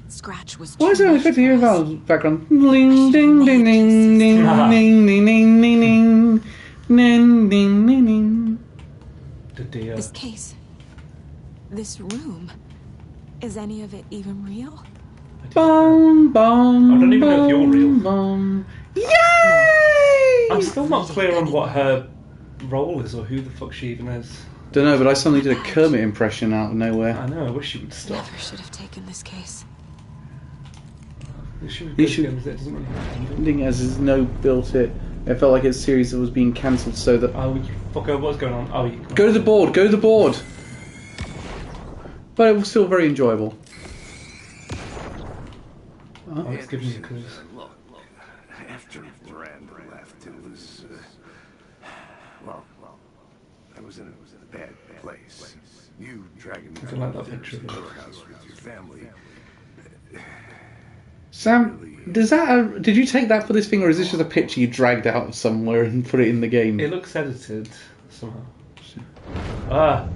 [SPEAKER 6] Scratch was
[SPEAKER 2] Why is
[SPEAKER 6] too
[SPEAKER 2] there
[SPEAKER 6] much
[SPEAKER 2] effect here
[SPEAKER 6] for us.
[SPEAKER 2] about background? Ding ding ding ding ding ding ding ding ding ding ding ding ding ding.
[SPEAKER 1] The dear.
[SPEAKER 6] This case. This room. Is any of it even real?
[SPEAKER 2] Bum bum.
[SPEAKER 1] I don't even know if you're real.
[SPEAKER 2] Bum. Yay!
[SPEAKER 1] I'm still not clear on what her role is or who the fuck she even is.
[SPEAKER 2] Don't know, but I suddenly did a Kermit impression out of nowhere.
[SPEAKER 1] I know. I wish she would stop.
[SPEAKER 6] Never should have taken this case.
[SPEAKER 1] She would
[SPEAKER 2] You
[SPEAKER 1] go
[SPEAKER 2] should-
[SPEAKER 1] together with it, doesn't really have to.
[SPEAKER 2] Ending as is no built it. It felt like it's a series that was being cancelled so that
[SPEAKER 1] Oh, you fucker! What's going on? Oh, you
[SPEAKER 2] go to the board, go to the board. But it was still very enjoyable.
[SPEAKER 1] Oh, it's giving you clues.
[SPEAKER 8] Look, after Miranda left, it was, well, I was in a bad place. You dragging me
[SPEAKER 1] I
[SPEAKER 8] from
[SPEAKER 1] like that
[SPEAKER 8] the
[SPEAKER 1] picture of you.
[SPEAKER 8] house with your family.
[SPEAKER 2] Sam, did you take that for this thing, or is this just a picture you dragged out of somewhere and put it in the game?
[SPEAKER 1] It looks edited somehow. Ah,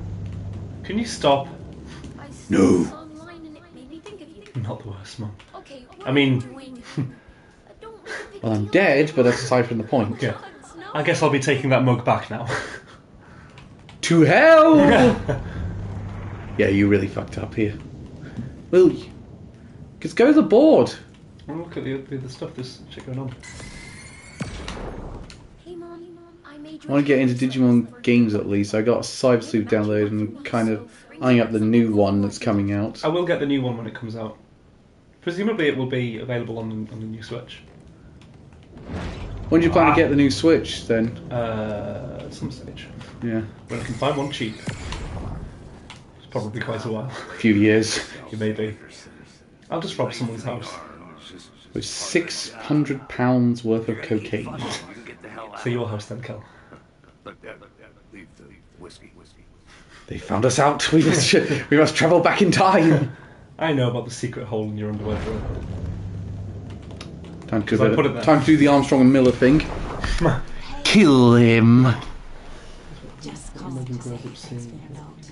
[SPEAKER 1] can you stop?
[SPEAKER 2] No.
[SPEAKER 9] online and it made me think of you.
[SPEAKER 1] Not the worst, Mum.
[SPEAKER 9] Okay,
[SPEAKER 1] I mean,
[SPEAKER 9] don't make a big
[SPEAKER 2] Well, I'm
[SPEAKER 9] deal.
[SPEAKER 2] dead, but that's aside from the point.
[SPEAKER 1] yeah. I guess I'll be taking that mug back now.
[SPEAKER 2] To hell! Yeah, you really fucked up here. Will you? Just go to the board.
[SPEAKER 1] Well, look at the other stuff. There's shit going on.
[SPEAKER 9] Hey, Mom, I made
[SPEAKER 2] I want to get into Digimon games at least. I got a Cyber Sleuth download and kind of eyeing up the new one that's coming out.
[SPEAKER 1] I will get the new one when it comes out. Presumably, it will be available on the new Switch.
[SPEAKER 2] When do you plan to get the new Switch then?
[SPEAKER 1] At some stage.
[SPEAKER 2] Yeah,
[SPEAKER 1] When I can find one cheap. It's probably quite a while.
[SPEAKER 2] a few years.
[SPEAKER 1] You may be. I'll just rob someone's house.
[SPEAKER 2] With £600 worth of cocaine.
[SPEAKER 1] To your house then, Kel.
[SPEAKER 8] Look, leave the whiskey.
[SPEAKER 2] They found us out. We must travel back in time.
[SPEAKER 1] I know about the secret hole in your underwear drawer.
[SPEAKER 2] Time
[SPEAKER 1] I put it there.
[SPEAKER 2] to do the Armstrong and Miller thing. Kill him.
[SPEAKER 6] Just call me to say thanks for your note.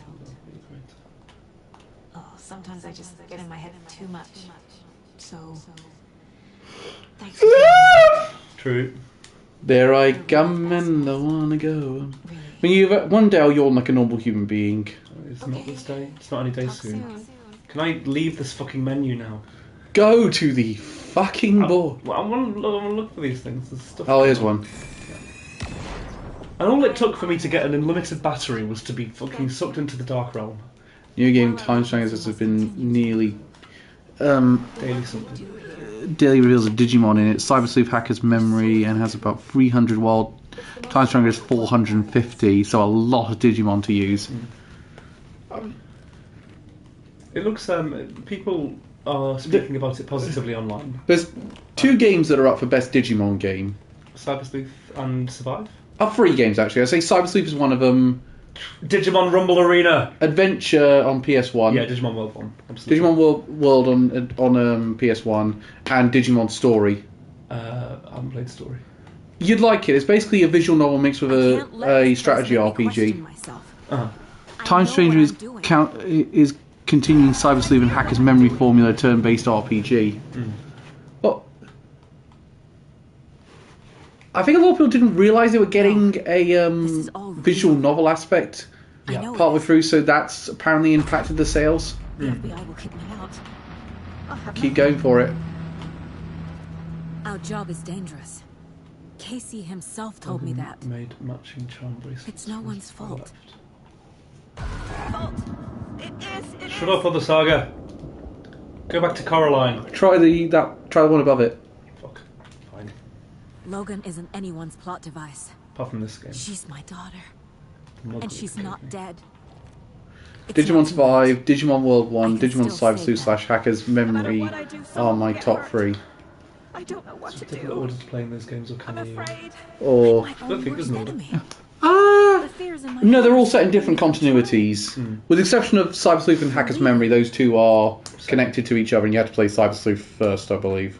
[SPEAKER 6] Oh, sometimes I just get in my head too much. So, thanks for
[SPEAKER 1] True.
[SPEAKER 2] There I come and I wanna go. When you one day I'll yawn like a normal human being.
[SPEAKER 1] It's not this day. It's not any day soon. Can I leave this fucking menu now?
[SPEAKER 2] Go to the fucking board.
[SPEAKER 1] Well, I want to look for these things. There's stuff.
[SPEAKER 2] Oh, here's one.
[SPEAKER 1] And all it took for me to get an unlimited battery was to be fucking sucked into the Dark Realm.
[SPEAKER 2] New game Time Strangers has been nearly
[SPEAKER 1] Daily something.
[SPEAKER 2] daily reveals a Digimon in it. Cyber Sleuth Hacker's Memory and has about 300 wild. Time Stranger is 450, so a lot of Digimon to use.
[SPEAKER 1] It looks. People are speaking about it positively online.
[SPEAKER 2] There's two games that are up for best Digimon game.
[SPEAKER 1] Cyber Sleuth and Survive.
[SPEAKER 2] Oh, 3 games actually. I'd say Cyber Sleuth is one of them.
[SPEAKER 1] Digimon Rumble Arena.
[SPEAKER 2] Adventure on PS1.
[SPEAKER 1] Yeah, Digimon World 1. Absolutely.
[SPEAKER 2] Digimon World on PS1 and Digimon Story.
[SPEAKER 1] I haven't played Story.
[SPEAKER 2] You'd like it. It's basically a visual novel mixed with a strategy RPG. Time Stranger is continuing Cyber Sleuth and Hacker's Memory formula turn-based RPG. But I think a lot of people didn't realise they were getting a visual novel aspect partway through, so that's apparently impacted the sales.
[SPEAKER 6] The FBI will kick me out.
[SPEAKER 2] Keep going for it.
[SPEAKER 7] Our job is dangerous. Casey himself told me that.
[SPEAKER 1] Made matching charm bracelets.
[SPEAKER 7] It's no one's fault.
[SPEAKER 1] Shut up, Other Saga. Go back to Coraline.
[SPEAKER 2] Try the one above it.
[SPEAKER 1] Fuck. Fine.
[SPEAKER 7] Logan isn't anyone's plot device.
[SPEAKER 1] Apart from this game.
[SPEAKER 7] She's my daughter.
[SPEAKER 1] I'm not
[SPEAKER 7] And
[SPEAKER 1] good
[SPEAKER 7] she's
[SPEAKER 1] at
[SPEAKER 7] not
[SPEAKER 1] games.
[SPEAKER 7] dead. It's
[SPEAKER 2] Digimon
[SPEAKER 7] not
[SPEAKER 2] Survive, Digimon World 1,
[SPEAKER 7] I can
[SPEAKER 2] Digimon
[SPEAKER 7] still
[SPEAKER 2] Cyber
[SPEAKER 7] save
[SPEAKER 2] Sleuth / Hacker's Memory
[SPEAKER 10] what I do,
[SPEAKER 2] are
[SPEAKER 10] someone
[SPEAKER 2] my
[SPEAKER 10] will get
[SPEAKER 2] top
[SPEAKER 10] hurt.
[SPEAKER 2] 3.
[SPEAKER 10] I don't know what
[SPEAKER 1] It's
[SPEAKER 10] to
[SPEAKER 1] a difficult order
[SPEAKER 10] do.
[SPEAKER 1] to playing those games, or can
[SPEAKER 10] I'm
[SPEAKER 1] you?
[SPEAKER 10] afraid.
[SPEAKER 2] Or
[SPEAKER 7] my
[SPEAKER 1] I
[SPEAKER 7] own
[SPEAKER 1] don't think there's
[SPEAKER 7] worst
[SPEAKER 1] an order.
[SPEAKER 7] enemy. The fears in my
[SPEAKER 2] no, they're
[SPEAKER 7] heart
[SPEAKER 2] all set in different continuities. With the exception of Cyber Sleuth and Hacker's Memory, those two are connected to each other, and you have to play Cyber Sleuth first, I believe.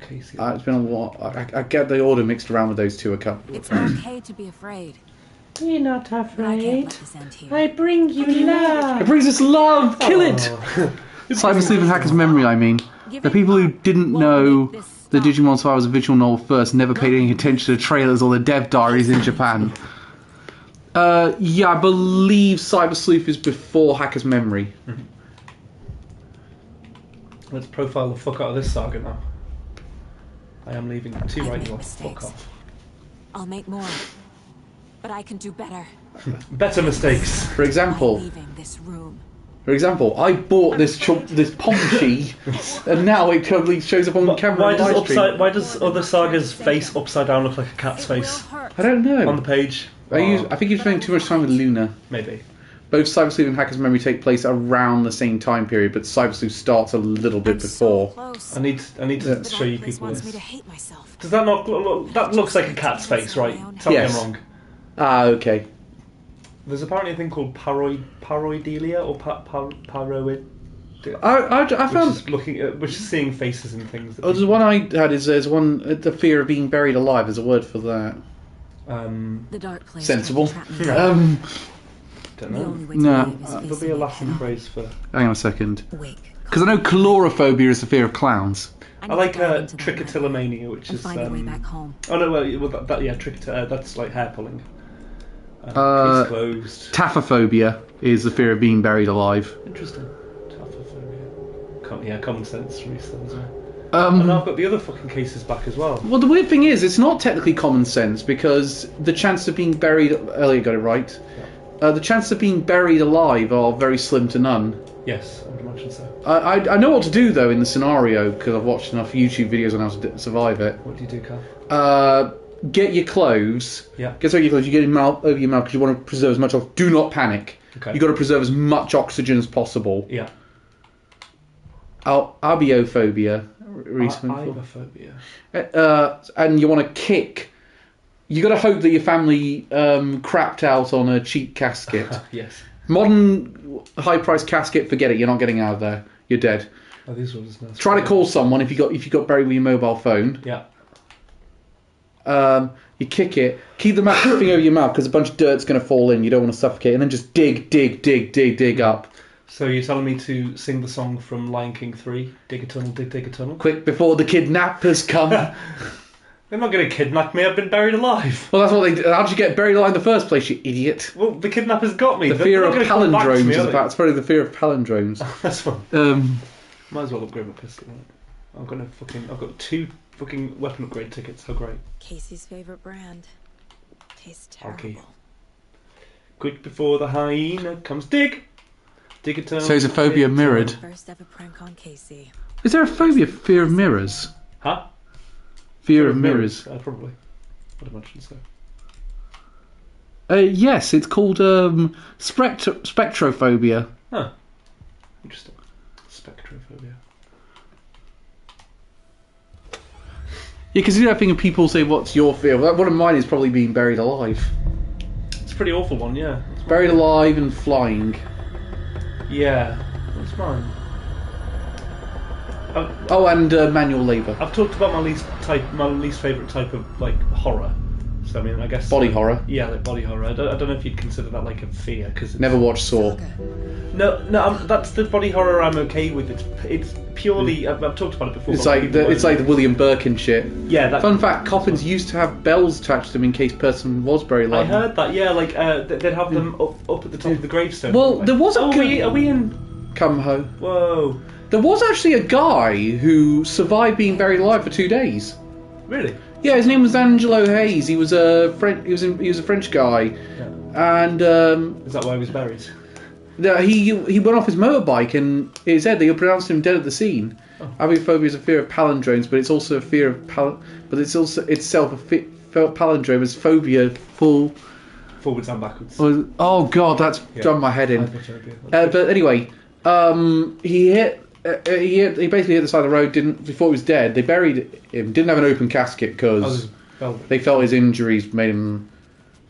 [SPEAKER 1] Casey.
[SPEAKER 2] It's been a while. I get the order mixed around with those two a couple.
[SPEAKER 7] It's okay to be afraid.
[SPEAKER 1] You're not
[SPEAKER 7] But I can't
[SPEAKER 1] afraid.
[SPEAKER 7] let this end here.
[SPEAKER 1] bring you love.
[SPEAKER 2] It brings us love! Kill it! Cyber Sleuth and Hacker's Memory, I mean. The people who didn't know the Digimon Survive was a visual novel first never paid any attention to trailers or the dev diaries in Japan. Yeah, I believe Cyber Sleuth is before Hacker's Memory.
[SPEAKER 1] Let's profile the fuck out of this saga now. I am leaving. Too
[SPEAKER 7] I've
[SPEAKER 1] right,
[SPEAKER 7] made
[SPEAKER 1] you are. Fuck
[SPEAKER 7] mistakes.
[SPEAKER 1] off.
[SPEAKER 7] I'll make more. But I can do better.
[SPEAKER 1] Better mistakes.
[SPEAKER 2] For example,
[SPEAKER 7] I'm leaving this room.
[SPEAKER 2] I bought this Pomchi, and now it totally shows up on camera.
[SPEAKER 1] Why
[SPEAKER 2] on live stream.
[SPEAKER 1] why does Other Saga's face upside down look like a cat's face
[SPEAKER 2] I don't know.
[SPEAKER 1] on the page?
[SPEAKER 2] I think you're spending too much time with Luna.
[SPEAKER 1] Maybe.
[SPEAKER 2] Both Cyber Sleuth and Hacker's Memory take place around the same time period, but Cyber Sleuth starts a little bit
[SPEAKER 7] I'm so
[SPEAKER 2] before.
[SPEAKER 7] close.
[SPEAKER 1] I need to
[SPEAKER 7] The
[SPEAKER 1] show you
[SPEAKER 7] dark place
[SPEAKER 1] people
[SPEAKER 7] wants me
[SPEAKER 1] this.
[SPEAKER 7] to hate myself.
[SPEAKER 1] Does that not look? That looks like a cat's face, right? Tell
[SPEAKER 2] Yes.
[SPEAKER 1] me I'm wrong.
[SPEAKER 2] Ah, okay.
[SPEAKER 1] There's apparently a thing called pareidolia or paroid.
[SPEAKER 2] I found.
[SPEAKER 1] Which is seeing faces and things. That
[SPEAKER 2] There's one I had is there's one the fear of being buried alive. There's a word for that.
[SPEAKER 1] Um,
[SPEAKER 7] The dark place.
[SPEAKER 2] Sensible.
[SPEAKER 7] tried to trap me.
[SPEAKER 1] Don't
[SPEAKER 7] The
[SPEAKER 1] know.
[SPEAKER 7] only way to
[SPEAKER 2] No.
[SPEAKER 7] live is
[SPEAKER 1] There'll
[SPEAKER 7] facing
[SPEAKER 1] be a
[SPEAKER 7] it
[SPEAKER 1] Latin
[SPEAKER 7] head
[SPEAKER 1] phrase for.
[SPEAKER 2] Hang on a second.
[SPEAKER 7] on. Wake.
[SPEAKER 2] Because I know calorophobia is the fear of clowns.
[SPEAKER 1] I like
[SPEAKER 7] need to dive into that
[SPEAKER 1] trichotillomania, which
[SPEAKER 7] and
[SPEAKER 1] is
[SPEAKER 7] find a way back home.
[SPEAKER 1] Oh no, well that yeah, that's like hair pulling.
[SPEAKER 2] Uh,
[SPEAKER 1] Case closed.
[SPEAKER 2] Taphophobia is the fear of being buried alive.
[SPEAKER 1] Interesting. Yeah, common sense from East as well. And I've got the other fucking cases back as well.
[SPEAKER 2] Well, the weird thing is, it's not technically common sense because the chance of being buried... Elliot got it right.
[SPEAKER 1] Yeah.
[SPEAKER 2] The chances of being buried alive are very slim to none.
[SPEAKER 1] Yes, I would imagine so.
[SPEAKER 2] I know what to do, though, in the scenario because I've watched enough YouTube videos on how to survive it.
[SPEAKER 1] What do you do, Carl?
[SPEAKER 2] Get your clothes.
[SPEAKER 1] Yeah.
[SPEAKER 2] Get your clothes. You get them out over your mouth because you want to preserve as much of... Do not panic.
[SPEAKER 1] Okay.
[SPEAKER 2] You've got to preserve as much oxygen as possible.
[SPEAKER 1] Yeah.
[SPEAKER 2] Abiophobia.
[SPEAKER 1] Ibophobia.
[SPEAKER 2] And you want to kick. You got to hope that your family crapped out on a cheap casket.
[SPEAKER 1] Yes.
[SPEAKER 2] Modern high-priced casket, forget it. You're not getting out of there. You're dead.
[SPEAKER 1] Oh, these ones nice.
[SPEAKER 2] Try to call someone if you got buried with your mobile phone.
[SPEAKER 1] Yeah.
[SPEAKER 2] You kick it. Keep the thing over your mouth because a bunch of dirt's going to fall in. You don't want to suffocate, and then just dig up.
[SPEAKER 1] So you're telling me to sing the song from Lion King 3, Dig a Tunnel, Dig a Tunnel?
[SPEAKER 2] Quick before the kidnappers come.
[SPEAKER 1] They're not going to kidnap me, I've been buried alive.
[SPEAKER 2] Well, that's what they did. How'd you get buried alive in the first place, you idiot?
[SPEAKER 1] Well, the kidnappers got me.
[SPEAKER 2] The fear of palindromes is about... It's probably the fear of palindromes.
[SPEAKER 1] That's fun. Might as well upgrade my pistol. Right? I've got 2 fucking weapon upgrade tickets, how great.
[SPEAKER 7] Casey's favorite brand. Tastes terrible.
[SPEAKER 1] Okay. Quick before the hyena comes, dig a tunnel.
[SPEAKER 2] So is a phobia mirrored?
[SPEAKER 7] First ever prank on Casey.
[SPEAKER 2] Is there a phobia for fear of mirrors?
[SPEAKER 1] Huh?
[SPEAKER 2] Fear of mirrors.
[SPEAKER 1] Probably. I'd imagine so.
[SPEAKER 2] Yes, it's called spectrophobia.
[SPEAKER 1] Huh. Interesting. Spectrophobia.
[SPEAKER 2] Yeah, because you know that thing of people say, what's your fear? Well, one of mine is probably being buried alive.
[SPEAKER 1] It's a pretty awful one, yeah.
[SPEAKER 2] Buried alive and flying.
[SPEAKER 1] Yeah. What's mine?
[SPEAKER 2] And manual labour.
[SPEAKER 1] I've talked about my least favourite type of like horror. So I mean, I guess
[SPEAKER 2] Body horror.
[SPEAKER 1] Yeah, like body horror. I don't know if you'd consider that like a fear because
[SPEAKER 2] Never watched Saw.
[SPEAKER 1] No, that's the body horror I'm okay with. It's purely. I've talked about it before.
[SPEAKER 2] It's like the William Birkin shit.
[SPEAKER 1] Yeah.
[SPEAKER 2] Fun fact: coffins used to have bells attached to them in case person was buried alive.
[SPEAKER 1] I heard that. Yeah, like they'd have them up at the top of the gravestone.
[SPEAKER 2] Well, there was a.
[SPEAKER 1] Are we in?
[SPEAKER 2] Come home.
[SPEAKER 1] Whoa.
[SPEAKER 2] There was actually a guy who survived being buried alive for 2 days.
[SPEAKER 1] Really?
[SPEAKER 2] Yeah, his name was Angelo Hayes. He was a He was a French guy, and
[SPEAKER 1] is that why he was buried?
[SPEAKER 2] He went off his motorbike and it said they pronounced him dead at the scene. Oh. Aviophobia is a fear of palindromes, but it's also a fear of but it's also itself a palindrome as phobia full
[SPEAKER 1] forwards and backwards.
[SPEAKER 2] Oh god, that's done my head in. But anyway, he basically hit the side of the road. Before he was dead, they buried him. Didn't have an open casket because they felt his injuries made him.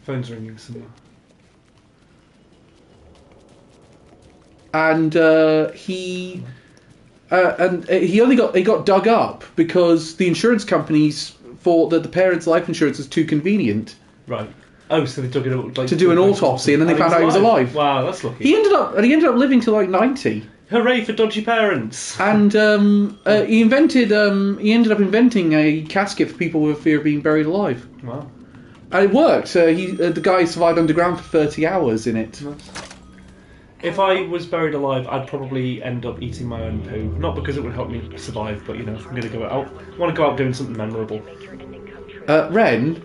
[SPEAKER 1] Phone's ringing somewhere.
[SPEAKER 2] And he only got dug up because the insurance companies thought that the parents' life insurance was too convenient.
[SPEAKER 1] Right. Oh, so they took it up
[SPEAKER 2] to do an autopsy, and then they found out he was alive.
[SPEAKER 1] Wow, that's lucky.
[SPEAKER 2] He ended up living till like 90.
[SPEAKER 1] Hooray for dodgy parents!
[SPEAKER 2] And he ended up inventing a casket for people with fear of being buried alive.
[SPEAKER 1] Wow.
[SPEAKER 2] And it worked. The guy survived underground for 30 hours in it.
[SPEAKER 1] Nice. If I was buried alive, I'd probably end up eating my own poo. Not because it would help me survive, but if I'm going to go out, I want to go out doing something memorable.
[SPEAKER 2] Ren,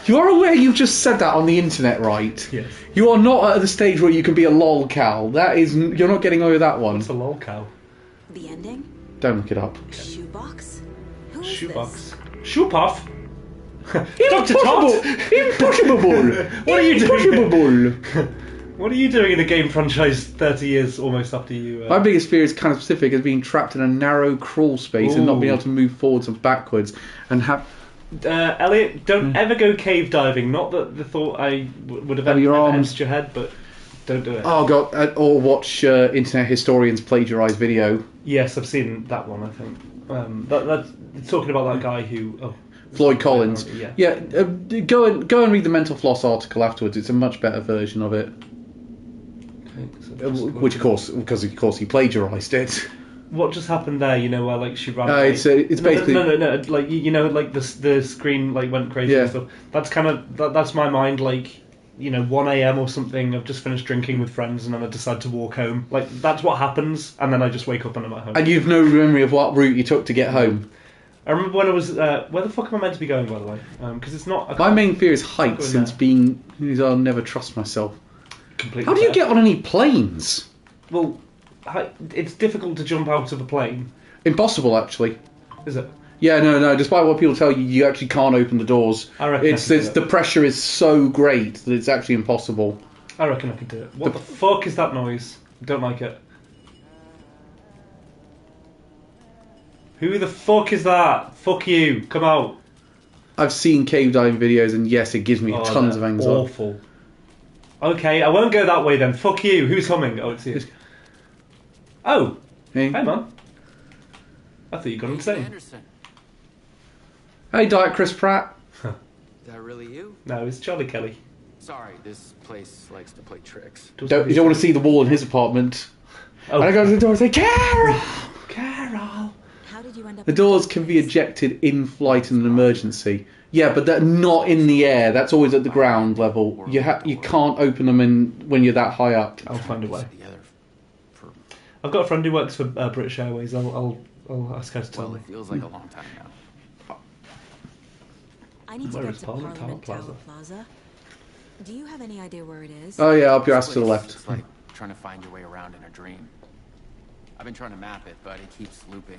[SPEAKER 2] you are aware you've just said that on the internet, right?
[SPEAKER 1] Yes.
[SPEAKER 2] You are not at the stage where you can be a lolcow. You're not getting away with that one.
[SPEAKER 1] What's a lolcow?
[SPEAKER 7] The ending?
[SPEAKER 2] Don't look it up.
[SPEAKER 7] Shoebox? Who is
[SPEAKER 1] Shoebox?
[SPEAKER 7] this?
[SPEAKER 1] Shoepuff? Dr. Todd?
[SPEAKER 2] Impossible!
[SPEAKER 1] What are you doing?
[SPEAKER 2] Impossible!
[SPEAKER 1] What are you doing in a game franchise 30 years almost after you...
[SPEAKER 2] My biggest fear is kind of specific, as being trapped in a narrow crawl space and not being able to move forwards and backwards and have...
[SPEAKER 1] Elliot, don't ever go cave diving. Not that the thought I would have ever entered your head, but don't do it.
[SPEAKER 2] Oh god, or watch internet historians plagiarise video.
[SPEAKER 1] Yes, I've seen that one, I think. That's talking about that guy who...
[SPEAKER 2] Floyd Collins.
[SPEAKER 1] Yeah.
[SPEAKER 2] Go and read the Mental Floss article afterwards. It's a much better version of it. which of course, because of course he plagiarised it.
[SPEAKER 1] What just happened there? You know, where like she ran away?
[SPEAKER 2] It's basically
[SPEAKER 1] no. Like you know, like the screen like went crazy and stuff. That's kind of that's my mind. Like 1 a.m. or something. I've just finished drinking with friends and then I decide to walk home. Like that's what happens, and then I just wake up and I'm at home.
[SPEAKER 2] And you've no memory of what route you took to get home.
[SPEAKER 1] I remember when I was. Where the fuck am I meant to be going, by the way? Because it's not.
[SPEAKER 2] My main fear is heights, and I'll never trust myself.
[SPEAKER 1] Completely.
[SPEAKER 2] How do you get on any planes?
[SPEAKER 1] Well, it's difficult to jump out of a plane.
[SPEAKER 2] Impossible, actually.
[SPEAKER 1] Is it?
[SPEAKER 2] Yeah, no. Despite what people tell you, you actually can't open the doors.
[SPEAKER 1] I reckon
[SPEAKER 2] the pressure is so great that it's actually impossible.
[SPEAKER 1] I reckon I can do it. What the fuck is that noise? Don't like it. Who the fuck is that? Fuck you. Come out.
[SPEAKER 2] I've seen cave diving videos, and yes, it gives me tons of anxiety.
[SPEAKER 1] Awful. Okay, I won't go that way then. Fuck you. Who's humming? Oh, it's you. Oh.
[SPEAKER 2] Hey,
[SPEAKER 1] man. I thought you'd gone insane.
[SPEAKER 10] Anderson.
[SPEAKER 2] Hey, Diet Chris Pratt.
[SPEAKER 10] Is that really you?
[SPEAKER 1] No, it's Charlie Kelly.
[SPEAKER 10] Sorry, this place likes to play tricks.
[SPEAKER 2] You don't want to see the wall in his apartment.
[SPEAKER 1] Oh.
[SPEAKER 2] And I go to the door and say, Carol!
[SPEAKER 1] Carol!
[SPEAKER 6] How did you end up
[SPEAKER 2] The doors can be ejected in flight in an emergency. Yeah, but they're not in the air. That's always at the ground level. You can't open them when you're that high up.
[SPEAKER 1] I'll find a way. I've got a friend who works for British Airways. I'll ask her to tell me.
[SPEAKER 10] It feels like a long time now.
[SPEAKER 6] I need to
[SPEAKER 1] Where
[SPEAKER 6] get
[SPEAKER 1] is
[SPEAKER 6] to
[SPEAKER 1] Parliament
[SPEAKER 6] Parliament
[SPEAKER 1] Tower
[SPEAKER 6] Tower Plaza. Do you have any idea where it is?
[SPEAKER 2] Oh yeah, up your ass to the left.
[SPEAKER 10] It's like trying to find your way around in a dream. I've been trying to map it, but it keeps looping,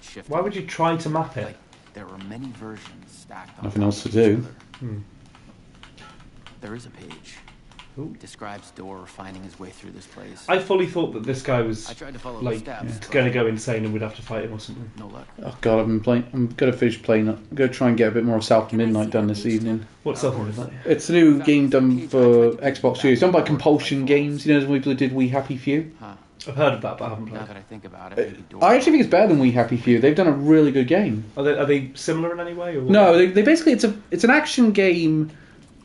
[SPEAKER 10] shifting.
[SPEAKER 1] Why would you try to map it?
[SPEAKER 10] Like, there were many versions stacked on
[SPEAKER 2] Nothing
[SPEAKER 10] top
[SPEAKER 2] else to
[SPEAKER 10] of
[SPEAKER 2] do.
[SPEAKER 10] each other. There is a page.
[SPEAKER 1] Ooh.
[SPEAKER 10] Describes Door finding his way through this place.
[SPEAKER 1] I fully thought that this guy was
[SPEAKER 10] I tried to follow the
[SPEAKER 1] like
[SPEAKER 10] steps,
[SPEAKER 1] going to go insane and we'd have to fight him or something.
[SPEAKER 10] No luck.
[SPEAKER 2] Oh god, I'm going to finish playing it. I'm going to try and get a bit more of South of Midnight done this evening.
[SPEAKER 1] What's up with that?
[SPEAKER 2] It's a new game done for Xbox Series. Done by Compulsion Games. You know, the people who did We Happy Few.
[SPEAKER 10] Huh.
[SPEAKER 1] I've heard of that, but I haven't
[SPEAKER 10] Now
[SPEAKER 1] played.
[SPEAKER 10] that I think about it, maybe Door.
[SPEAKER 2] I actually think it's better than We Happy Few. They've done a really good game.
[SPEAKER 1] Are they similar in any way? Or what?
[SPEAKER 2] No, they basically it's an action game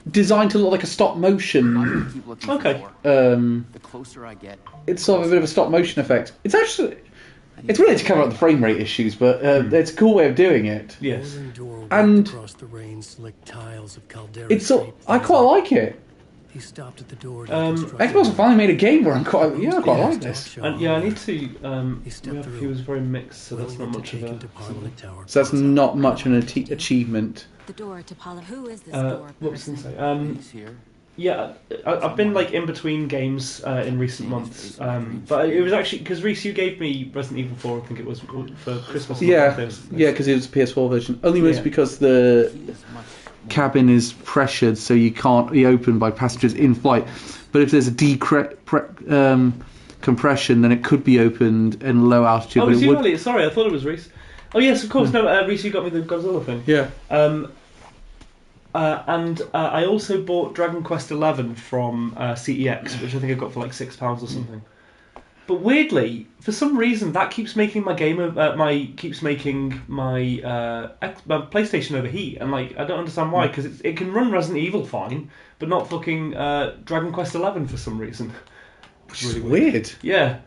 [SPEAKER 2] designed to look like a stop motion.
[SPEAKER 10] Keep looking
[SPEAKER 1] Okay.
[SPEAKER 10] for more. The closer I get,
[SPEAKER 2] It's sort of a bit of a stop motion effect. It's really to cover up the frame rate issues, but it's a cool way of doing it.
[SPEAKER 1] Yes.
[SPEAKER 3] Rolling door walked
[SPEAKER 2] And
[SPEAKER 3] across the rain-slicked tiles of Caldera
[SPEAKER 2] It's
[SPEAKER 3] Street.
[SPEAKER 2] I quite like it.
[SPEAKER 3] He stopped at the door.
[SPEAKER 2] Xbox have finally made a game where I quite like this.
[SPEAKER 1] And yeah, I need to.
[SPEAKER 3] He stepped
[SPEAKER 1] We Happy
[SPEAKER 3] through,
[SPEAKER 1] Few was very mixed, so that's
[SPEAKER 3] willing
[SPEAKER 1] not
[SPEAKER 3] to
[SPEAKER 1] much of
[SPEAKER 3] take
[SPEAKER 1] a.
[SPEAKER 3] him to Parliament Tower
[SPEAKER 2] So that's
[SPEAKER 3] Plaza.
[SPEAKER 2] not much of an achievement.
[SPEAKER 6] The door to Parliament. Who is this door
[SPEAKER 1] What was I
[SPEAKER 6] person?
[SPEAKER 1] going to say?
[SPEAKER 10] he's here.
[SPEAKER 1] Yeah, I've been like in between games in recent months, but it was actually because Reese, you gave me Resident Evil 4, I think it was for Christmas.
[SPEAKER 2] Yeah, because it was a PS4 version. Only was because the cabin is pressured, so you can't be opened by passengers in flight. But if there's a compression, then it could be opened in low altitude.
[SPEAKER 1] Oh,
[SPEAKER 2] but
[SPEAKER 1] was
[SPEAKER 2] it
[SPEAKER 1] you
[SPEAKER 2] would...
[SPEAKER 1] Elliot? Sorry, I thought it was Reese. Oh yes, of course. No, Reese, you got me the Godzilla thing.
[SPEAKER 2] Yeah.
[SPEAKER 1] And I also bought Dragon Quest XI from CEX, which I think I got for like £6 or something. But weirdly, for some reason, that keeps making my my PlayStation overheat, and like I don't understand why, because it can run Resident Evil fine, but not fucking Dragon Quest XI for some reason.
[SPEAKER 2] Which is weird.
[SPEAKER 1] Yeah,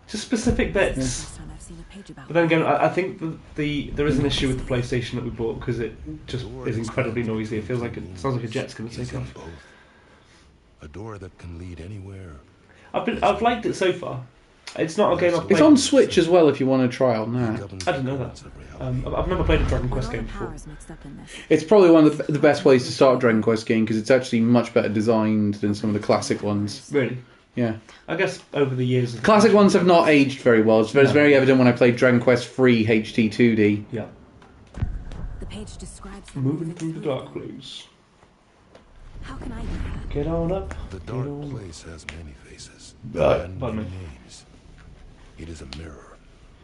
[SPEAKER 1] just specific bits.
[SPEAKER 6] First time I've seen a page about
[SPEAKER 1] But then again, I think there is an issue with the PlayStation that we bought because it just is incredibly noisy. It feels like it sounds like a jet's going to take off.
[SPEAKER 11] A door that can lead anywhere.
[SPEAKER 1] I've liked it so far. It's not a game I've played.
[SPEAKER 2] It's on Switch as well if you want to try it on that.
[SPEAKER 1] I didn't know that. I've never played a Dragon Quest game before.
[SPEAKER 2] It's probably one of the best ways to start a Dragon Quest game because it's actually much better designed than some of the classic ones.
[SPEAKER 1] Really?
[SPEAKER 2] Yeah.
[SPEAKER 1] I guess over the years...
[SPEAKER 2] Classic ones have not aged very well. It's very evident when I played Dragon Quest 3 HD 2D.
[SPEAKER 1] Yeah.
[SPEAKER 6] The page describes them
[SPEAKER 1] Moving through the dark place.
[SPEAKER 6] How can I do that?
[SPEAKER 1] Get on up.
[SPEAKER 11] The dark place has many faces
[SPEAKER 1] Pardon
[SPEAKER 11] and
[SPEAKER 1] me.
[SPEAKER 11] many names. It is a mirror,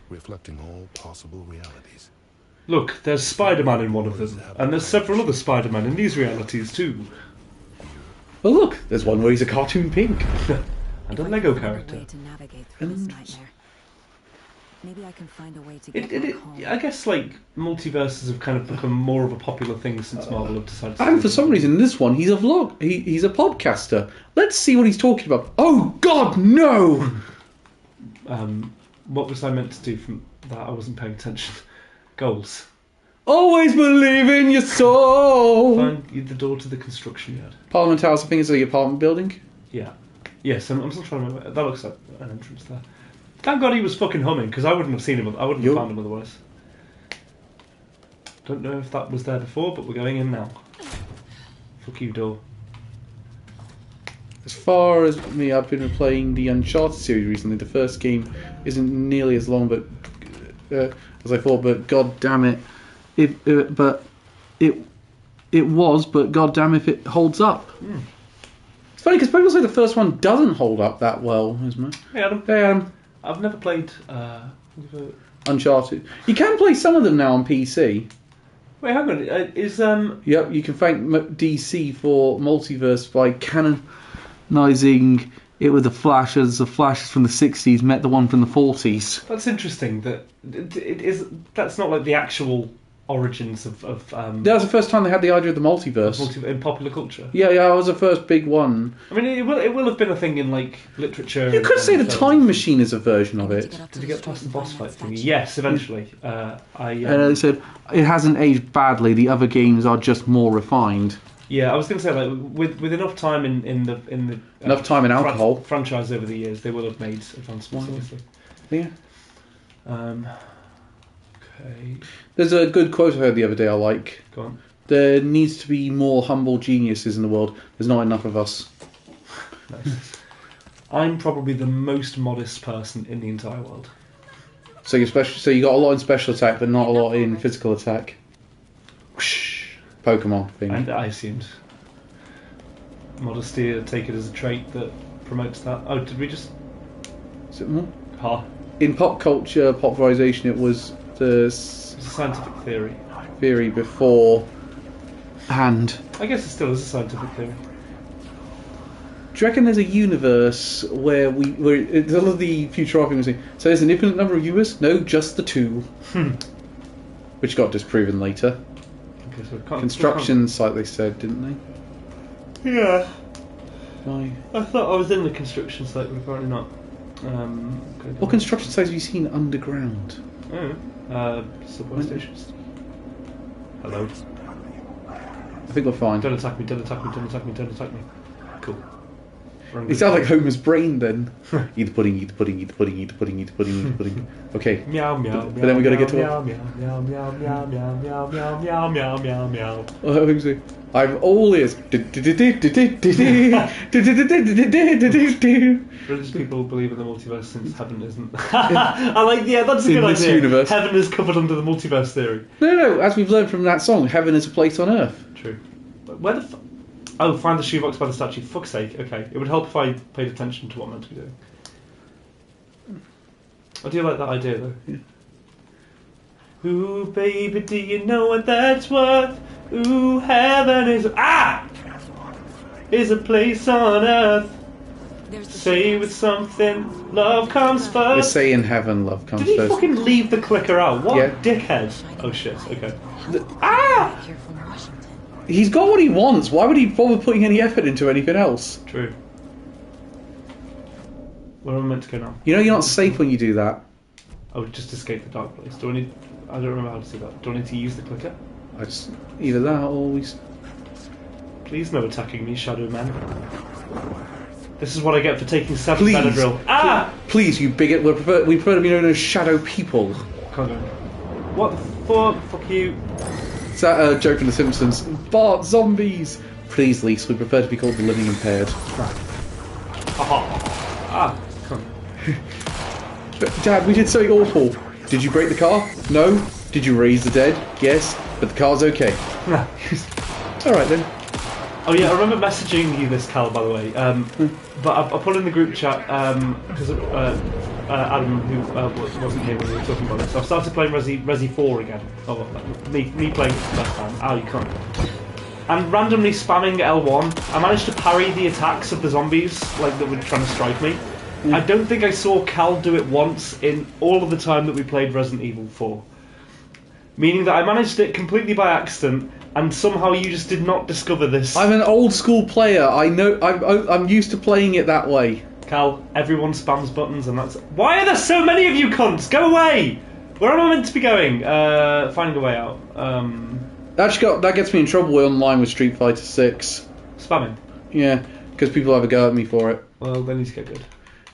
[SPEAKER 11] reflecting all possible realities.
[SPEAKER 1] Look, there's Spider-Man in one of them, and there's several other Spider-Man in these realities too.
[SPEAKER 2] Oh look, there's one where he's a cartoon pink.
[SPEAKER 1] And a Lego character.
[SPEAKER 6] Way to navigate through this nightmare. Maybe I can find a way to get back home.
[SPEAKER 1] I guess like multiverses have kind of become more of a popular thing since Marvel have decided.
[SPEAKER 2] And for some reason, in this one, he's a vlog. He's a podcaster. Let's see what he's talking about. Oh God, no!
[SPEAKER 1] What was I meant to do from that? I wasn't paying attention. Goals.
[SPEAKER 2] Always believe in your soul.
[SPEAKER 1] Find the door to the construction yard.
[SPEAKER 2] Parliament House. I think it's the apartment building.
[SPEAKER 1] Yeah. Yes, I'm still trying to remember. That looks like an entrance there. Thank God he was fucking humming, because I wouldn't have seen him. I wouldn't have found him otherwise. Don't know if that was there before, but we're going in now. Fuck you, door.
[SPEAKER 2] As far as me, I've been playing the Uncharted series recently. The first game isn't nearly as long, but as I thought. But god damn it, it was. But god damn if it holds up. It's funny because people say the first one doesn't hold up that well, isn't it?
[SPEAKER 1] Hey Adam.
[SPEAKER 2] Hey Adam.
[SPEAKER 1] I've never played
[SPEAKER 2] Uncharted. You can play some of them now on PC.
[SPEAKER 1] Wait, hang on.
[SPEAKER 2] Yep, you can thank DC for Multiverse by canonising it with the Flash, as the Flash from the 60s met the one from the 40s.
[SPEAKER 1] That's interesting. That's not like the actual origins of
[SPEAKER 2] that was the first time they had the idea of the multiverse
[SPEAKER 1] in popular culture.
[SPEAKER 2] Yeah, that was the first big one.
[SPEAKER 1] I mean, it will have been a thing in like literature.
[SPEAKER 2] You could say the Time Machine is a version of it.
[SPEAKER 1] Did you get past the boss fight thing? Yes, eventually.
[SPEAKER 2] And they said it hasn't aged badly. The other games are just more refined.
[SPEAKER 1] Yeah, I was going to say like with enough time in the
[SPEAKER 2] enough time in alcohol
[SPEAKER 1] franchise over the years, they will have made advancements. Obviously.
[SPEAKER 2] Yeah.
[SPEAKER 1] Okay.
[SPEAKER 2] There's a good quote I heard the other day I like.
[SPEAKER 1] Go on.
[SPEAKER 2] There needs to be more humble geniuses in the world. There's not enough of us.
[SPEAKER 1] Nice. I'm probably the most modest person in the entire world.
[SPEAKER 2] So you got a lot in special attack, but not a lot in physical attack. Whoosh. Pokemon thing.
[SPEAKER 1] And I assumed modesty. I take it as a trait that promotes that. Oh, did we just?
[SPEAKER 2] Is it more?
[SPEAKER 1] In
[SPEAKER 2] pop culture, popularization, it was
[SPEAKER 1] it's a scientific theory
[SPEAKER 2] beforehand.
[SPEAKER 1] I guess it still is a scientific theory.
[SPEAKER 2] Do you reckon there's a universe where it's all of the Futurama things saying, so there's an infinite number of universes? No, just the two. Which got disproven later.
[SPEAKER 1] Okay, so
[SPEAKER 2] construction site, they said, didn't
[SPEAKER 1] they? Yeah.
[SPEAKER 2] Why?
[SPEAKER 1] I thought I was in the construction site, but apparently not.
[SPEAKER 2] What construction sites have you seen underground?
[SPEAKER 1] Subway stations. Hello.
[SPEAKER 2] I think we're fine.
[SPEAKER 1] Don't attack me, don't attack me, don't attack me, don't attack me. Cool.
[SPEAKER 2] It sounds like Homer's brain then. Eat the pudding, eat the pudding, eat the pudding, eat the pudding, eat the pudding, eat the pudding. Okay.
[SPEAKER 1] Meow meow.
[SPEAKER 2] But then we gotta get to
[SPEAKER 1] meow meow meow meow meow meow meow meow meow meow meow meow.
[SPEAKER 2] I've all ears.
[SPEAKER 1] Religious people believe in the multiverse since heaven isn't. I like, yeah, that's a good idea.
[SPEAKER 2] Universe.
[SPEAKER 1] Heaven is covered under the multiverse theory.
[SPEAKER 2] No, as we've learned from that song, heaven is a place on earth.
[SPEAKER 1] True. But where the oh, find the shoebox by the statue. Fuck's sake. Okay, it would help if I paid attention to what I'm meant to be doing. I do like that idea though.
[SPEAKER 2] Yeah.
[SPEAKER 1] Ooh, baby, do you know what that's worth? Ooh, heaven is is a place on earth. Say with something, love comes first.
[SPEAKER 2] They say in heaven, love comes first.
[SPEAKER 1] Did he fucking leave the clicker out? What a dickhead. Oh shit, okay.
[SPEAKER 2] He's got what he wants. Why would he bother putting any effort into anything else?
[SPEAKER 1] True. Where am I meant to go now?
[SPEAKER 2] You know you're not safe when you do that.
[SPEAKER 1] Oh, just escape the dark place. Do I need... I don't remember how to do that. Do I need to use the clicker?
[SPEAKER 2] I just... Either that or always...
[SPEAKER 1] Please no attacking me, Shadow Man. This is what I get for taking 7 Benadryl.
[SPEAKER 2] Please, you bigot. We prefer to be known as shadow people.
[SPEAKER 1] Can't go. What the fuck? Fuck you.
[SPEAKER 2] It's that joke in The Simpsons. Bart, zombies! Please, Lisa, we prefer to be called the living impaired.
[SPEAKER 1] Come on.
[SPEAKER 2] But, Dad, we did something awful. Did you break the car? No. Did you raise the dead? Yes. But the car's okay. Alright then.
[SPEAKER 1] Oh yeah, I remember messaging you this, Cal, by the way. But I put in the group chat because Adam, who wasn't here when we were talking about this, so I started playing Resi 4 again. Oh, me playing it for the first time. Oh, you can't. And randomly spamming L1, I managed to parry the attacks of the zombies, like that were trying to strike me. I don't think I saw Cal do it once in all of the time that we played Resident Evil 4. Meaning that I managed it completely by accident, and somehow you just did not discover this.
[SPEAKER 2] I'm an old school player. I know. I'm used to playing it that way.
[SPEAKER 1] Cal, everyone spams buttons, and that's... Why are there so many of you cunts? Go away! Where am I meant to be going? Finding a way out.
[SPEAKER 2] That gets me in trouble online with Street Fighter 6.
[SPEAKER 1] Spamming?
[SPEAKER 2] Yeah, because people have a go at me for it.
[SPEAKER 1] Well, then need to get good.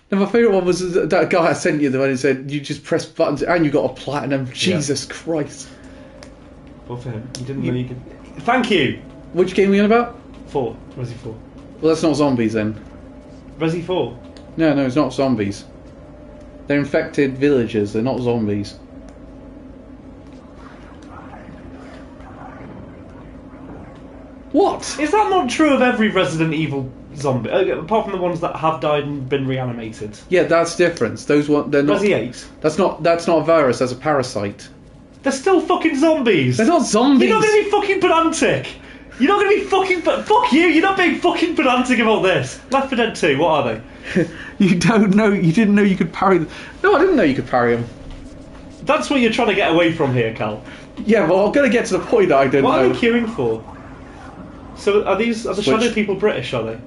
[SPEAKER 2] And my favourite one was that guy I sent you, the one who said, you just press buttons and you got a platinum. Jesus Christ.
[SPEAKER 1] Well, for him. You didn't know you could... Thank you!
[SPEAKER 2] Which game are we on about?
[SPEAKER 1] 4. Resi 4.
[SPEAKER 2] Well, that's not zombies then.
[SPEAKER 1] Resi 4?
[SPEAKER 2] No, it's not zombies. They're infected villagers, they're not zombies. What?
[SPEAKER 1] Is that not true of every Resident Evil zombie? Apart from the ones that have died and been reanimated.
[SPEAKER 2] Yeah, that's different. Those one, they're not.
[SPEAKER 1] Resi 8?
[SPEAKER 2] That's not a virus. That's a parasite.
[SPEAKER 1] They're still fucking zombies.
[SPEAKER 2] They're not zombies.
[SPEAKER 1] You're not going to be fucking pedantic. You're not going to be fucking... Fuck you. You're not being fucking pedantic about this. Left 4 Dead 2. What are they?
[SPEAKER 2] You don't know. You didn't know you could parry them. No, I didn't know you could parry them.
[SPEAKER 1] That's what you're trying to get away from here, Cal.
[SPEAKER 2] Yeah, well, I'm going to get to the point that I don't know.
[SPEAKER 1] What are they queuing for? So are the shadow people British, are they?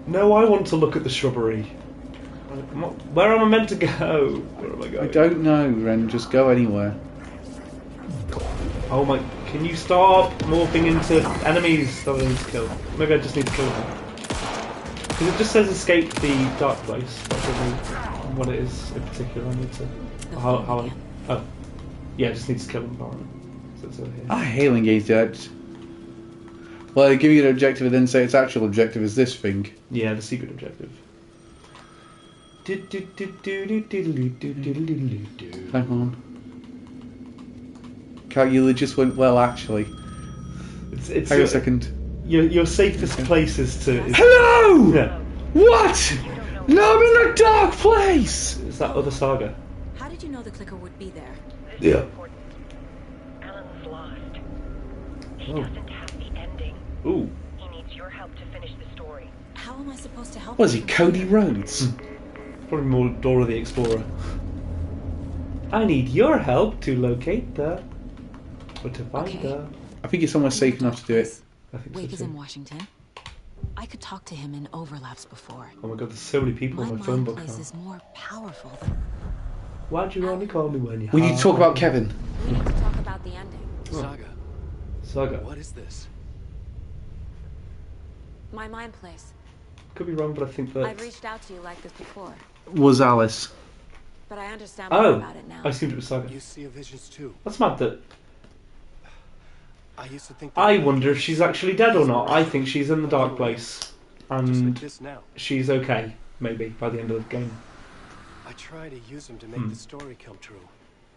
[SPEAKER 1] No, I want to look at the shrubbery. Where am I meant to go? Where am I going?
[SPEAKER 2] I don't know, Ren. Just go anywhere.
[SPEAKER 1] Oh my... Can you stop morphing into enemies that I need to kill? Maybe I just need to kill them. Because it just says escape the dark place. That's what it is in particular. I need to... Oh. Yeah, I just need to kill them apparently. So it's over here.
[SPEAKER 2] I hate when games do that. Well, they give you an objective and then say its actual objective is this thing.
[SPEAKER 1] Yeah, the secret objective.
[SPEAKER 2] Hang on. Cal, just went well, actually.
[SPEAKER 1] It's
[SPEAKER 2] hang on a second.
[SPEAKER 1] Your safest place is to...
[SPEAKER 2] Hello!
[SPEAKER 1] Yeah.
[SPEAKER 2] What? No, I'm in a dark place!
[SPEAKER 1] Is that other Saga?
[SPEAKER 7] How did you know the clicker would be there?
[SPEAKER 2] Yeah.
[SPEAKER 12] Alan's lost. He
[SPEAKER 1] Oh.
[SPEAKER 12] doesn't have the ending.
[SPEAKER 1] Ooh.
[SPEAKER 12] He needs your help to finish the story.
[SPEAKER 7] How am I supposed to help
[SPEAKER 2] Was he
[SPEAKER 7] him?
[SPEAKER 2] Cody Rhodes?
[SPEAKER 1] Probably more Dora the Explorer. I need your help to locate the... Or to find the...
[SPEAKER 2] I think you're somewhere safe enough to do it.
[SPEAKER 1] I think
[SPEAKER 7] Wake
[SPEAKER 1] so
[SPEAKER 7] is
[SPEAKER 1] too.
[SPEAKER 7] in Washington. I could talk to him in overlaps before.
[SPEAKER 1] Oh my god, there's so many people
[SPEAKER 7] My
[SPEAKER 1] on my phone
[SPEAKER 7] mind
[SPEAKER 1] book
[SPEAKER 7] place
[SPEAKER 1] now.
[SPEAKER 7] is more powerful than...
[SPEAKER 1] Why'd you only call me when you...
[SPEAKER 2] We need to talk about Kevin.
[SPEAKER 7] We need to talk about the ending.
[SPEAKER 1] Saga.
[SPEAKER 3] What is this?
[SPEAKER 7] My mind place.
[SPEAKER 1] Could be wrong, but I think that...
[SPEAKER 7] I've reached out to you like this before,
[SPEAKER 2] Was Alice.
[SPEAKER 7] but I understand more
[SPEAKER 1] Oh!
[SPEAKER 7] about it now.
[SPEAKER 1] I assumed it was Saga.
[SPEAKER 3] You see visions too.
[SPEAKER 1] That's mad that...
[SPEAKER 3] I used to think
[SPEAKER 1] I wonder if she's actually dead or not. I think she's in the dark place. And
[SPEAKER 3] this now.
[SPEAKER 1] she's okay, maybe, by the end of the game.
[SPEAKER 3] I try to use them to make the story come true.